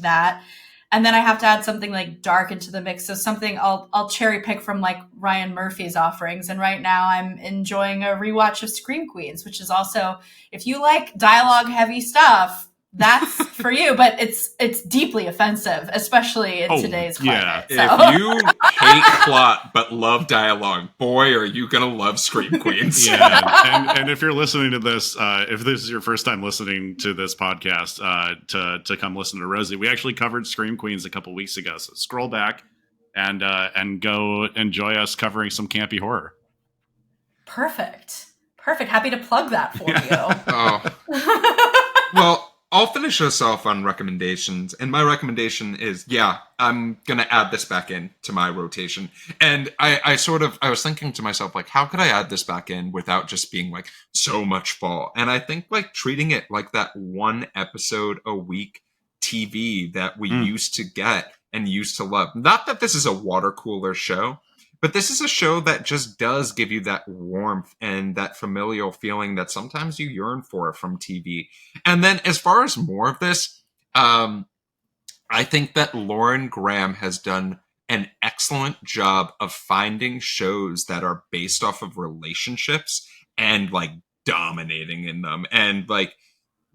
And then I have to add something like dark into the mix. So something I'll cherry pick from like Ryan Murphy's offerings. And right now I'm enjoying a rewatch of Scream Queens, which is also, if you like dialogue heavy stuff, that's for you, but it's deeply offensive, especially in today's climate. Yeah. So. If you hate plot but love dialogue, boy, are you gonna love Scream Queens. Yeah, and if you're listening to this, if this is your first time listening to this podcast, to come listen to Rosey, we actually covered Scream Queens a couple weeks ago. So scroll back and go enjoy us covering some campy horror. Perfect. Happy to plug that for you. Oh. Well, I'll finish us off on recommendations, and my recommendation is, I'm gonna add this back in to my rotation. And I was thinking to myself, like, how could I add this back in without just being like so much fall? And I think like treating it like that one episode a week TV that we used to get and used to love. Not that this is a water cooler show, but this is a show that just does give you that warmth and that familial feeling that sometimes you yearn for from TV. And then as far as more of this, I think that Lauren Graham has done an excellent job of finding shows that are based off of relationships and like dominating in them. And like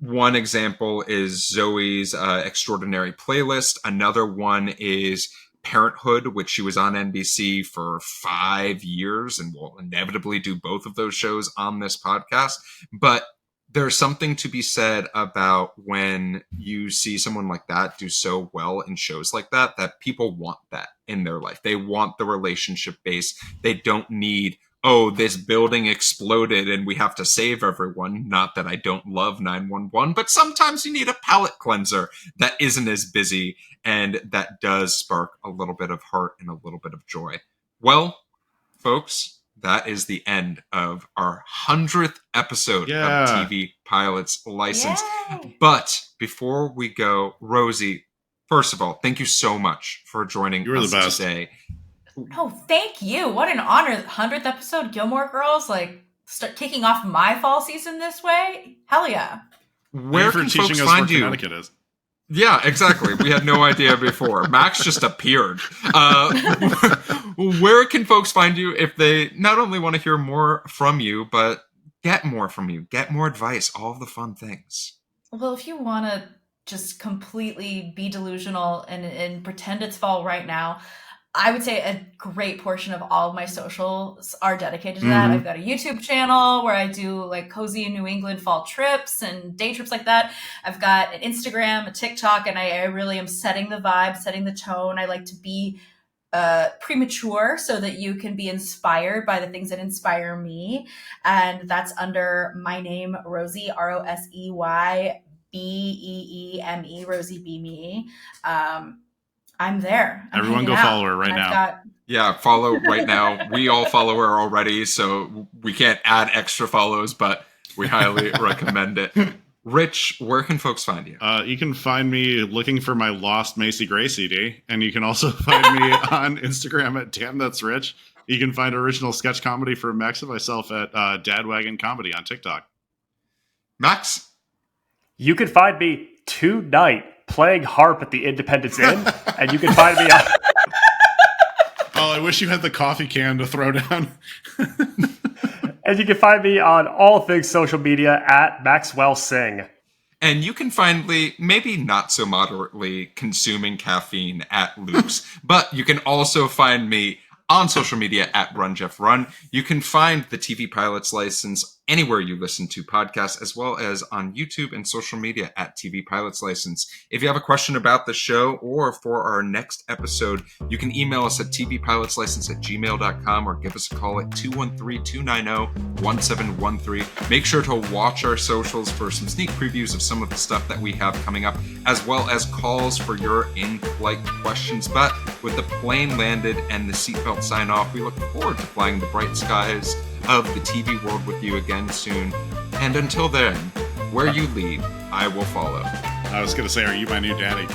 one example is Zoe's Extraordinary Playlist. Another one is Parenthood, which she was on NBC for 5 years, and will inevitably do both of those shows on this podcast. But there's something to be said about when you see someone like that do so well in shows like that people want that in their life. They want the relationship base. They don't need, this building exploded and we have to save everyone. Not that I don't love 911, but sometimes you need a palate cleanser that isn't as busy and that does spark a little bit of heart and a little bit of joy. Well, folks, that is the end of our 100th episode of TV Pilots License. Yay! But before we go, Rosey, first of all, thank you so much for joining us today. Oh, thank you. What an honor. 100th episode, Gil-more Girls, like start kicking off my fall season this way. Hell yeah. Where can folks find you? Connecticut is. Yeah, exactly. We had no idea before. Max just appeared. Where can folks find you if they not only want to hear more from you, but get more from you, get more advice, all of the fun things? Well, if you want to just completely be delusional and pretend it's fall right now, I would say a great portion of all of my socials are dedicated to that. I've got a YouTube channel where I do like cozy New England fall trips and day trips like that. I've got an Instagram, a TikTok, and I really am setting the vibe, setting the tone. I like to be premature so that you can be inspired by the things that inspire me. And that's under my name, Rosey, ROSEYBEEME, Rosey B Me. I'm there. Everyone go follow her right now. Yeah, follow right now. We all follow her already, so we can't add extra follows, but we highly recommend it. Rich, where can folks find you? You can find me looking for my lost Macy Gray CD, and you can also find me on Instagram at Damn That's Rich. You can find original sketch comedy for Max and myself at Dadwagon Comedy on TikTok. Max? You can find me tonight playing harp at the Independence Inn, and you can find me on... Oh, I wish you had the coffee can to throw down. And you can find me on all things social media at Maxwell Sing. And you can find Lee, maybe not so moderately consuming caffeine at Luke's, but you can also find me on social media at RunJeffRun. You can find the TV Pilots License anywhere you listen to podcasts, as well as on YouTube and social media at TV Pilots License. If you have a question about the show or for our next episode, you can email us at tvpilotslicense@gmail.com or give us a call at 213-290-1713. Make sure to watch our socials for some sneak previews of some of the stuff that we have coming up, as well as calls for your in-flight questions. But with the plane landed and the seatbelt sign off, we look forward to flying the bright skies of the TV world with you again soon. And until then, where you lead, I will follow. I was going to say, are you my new daddy?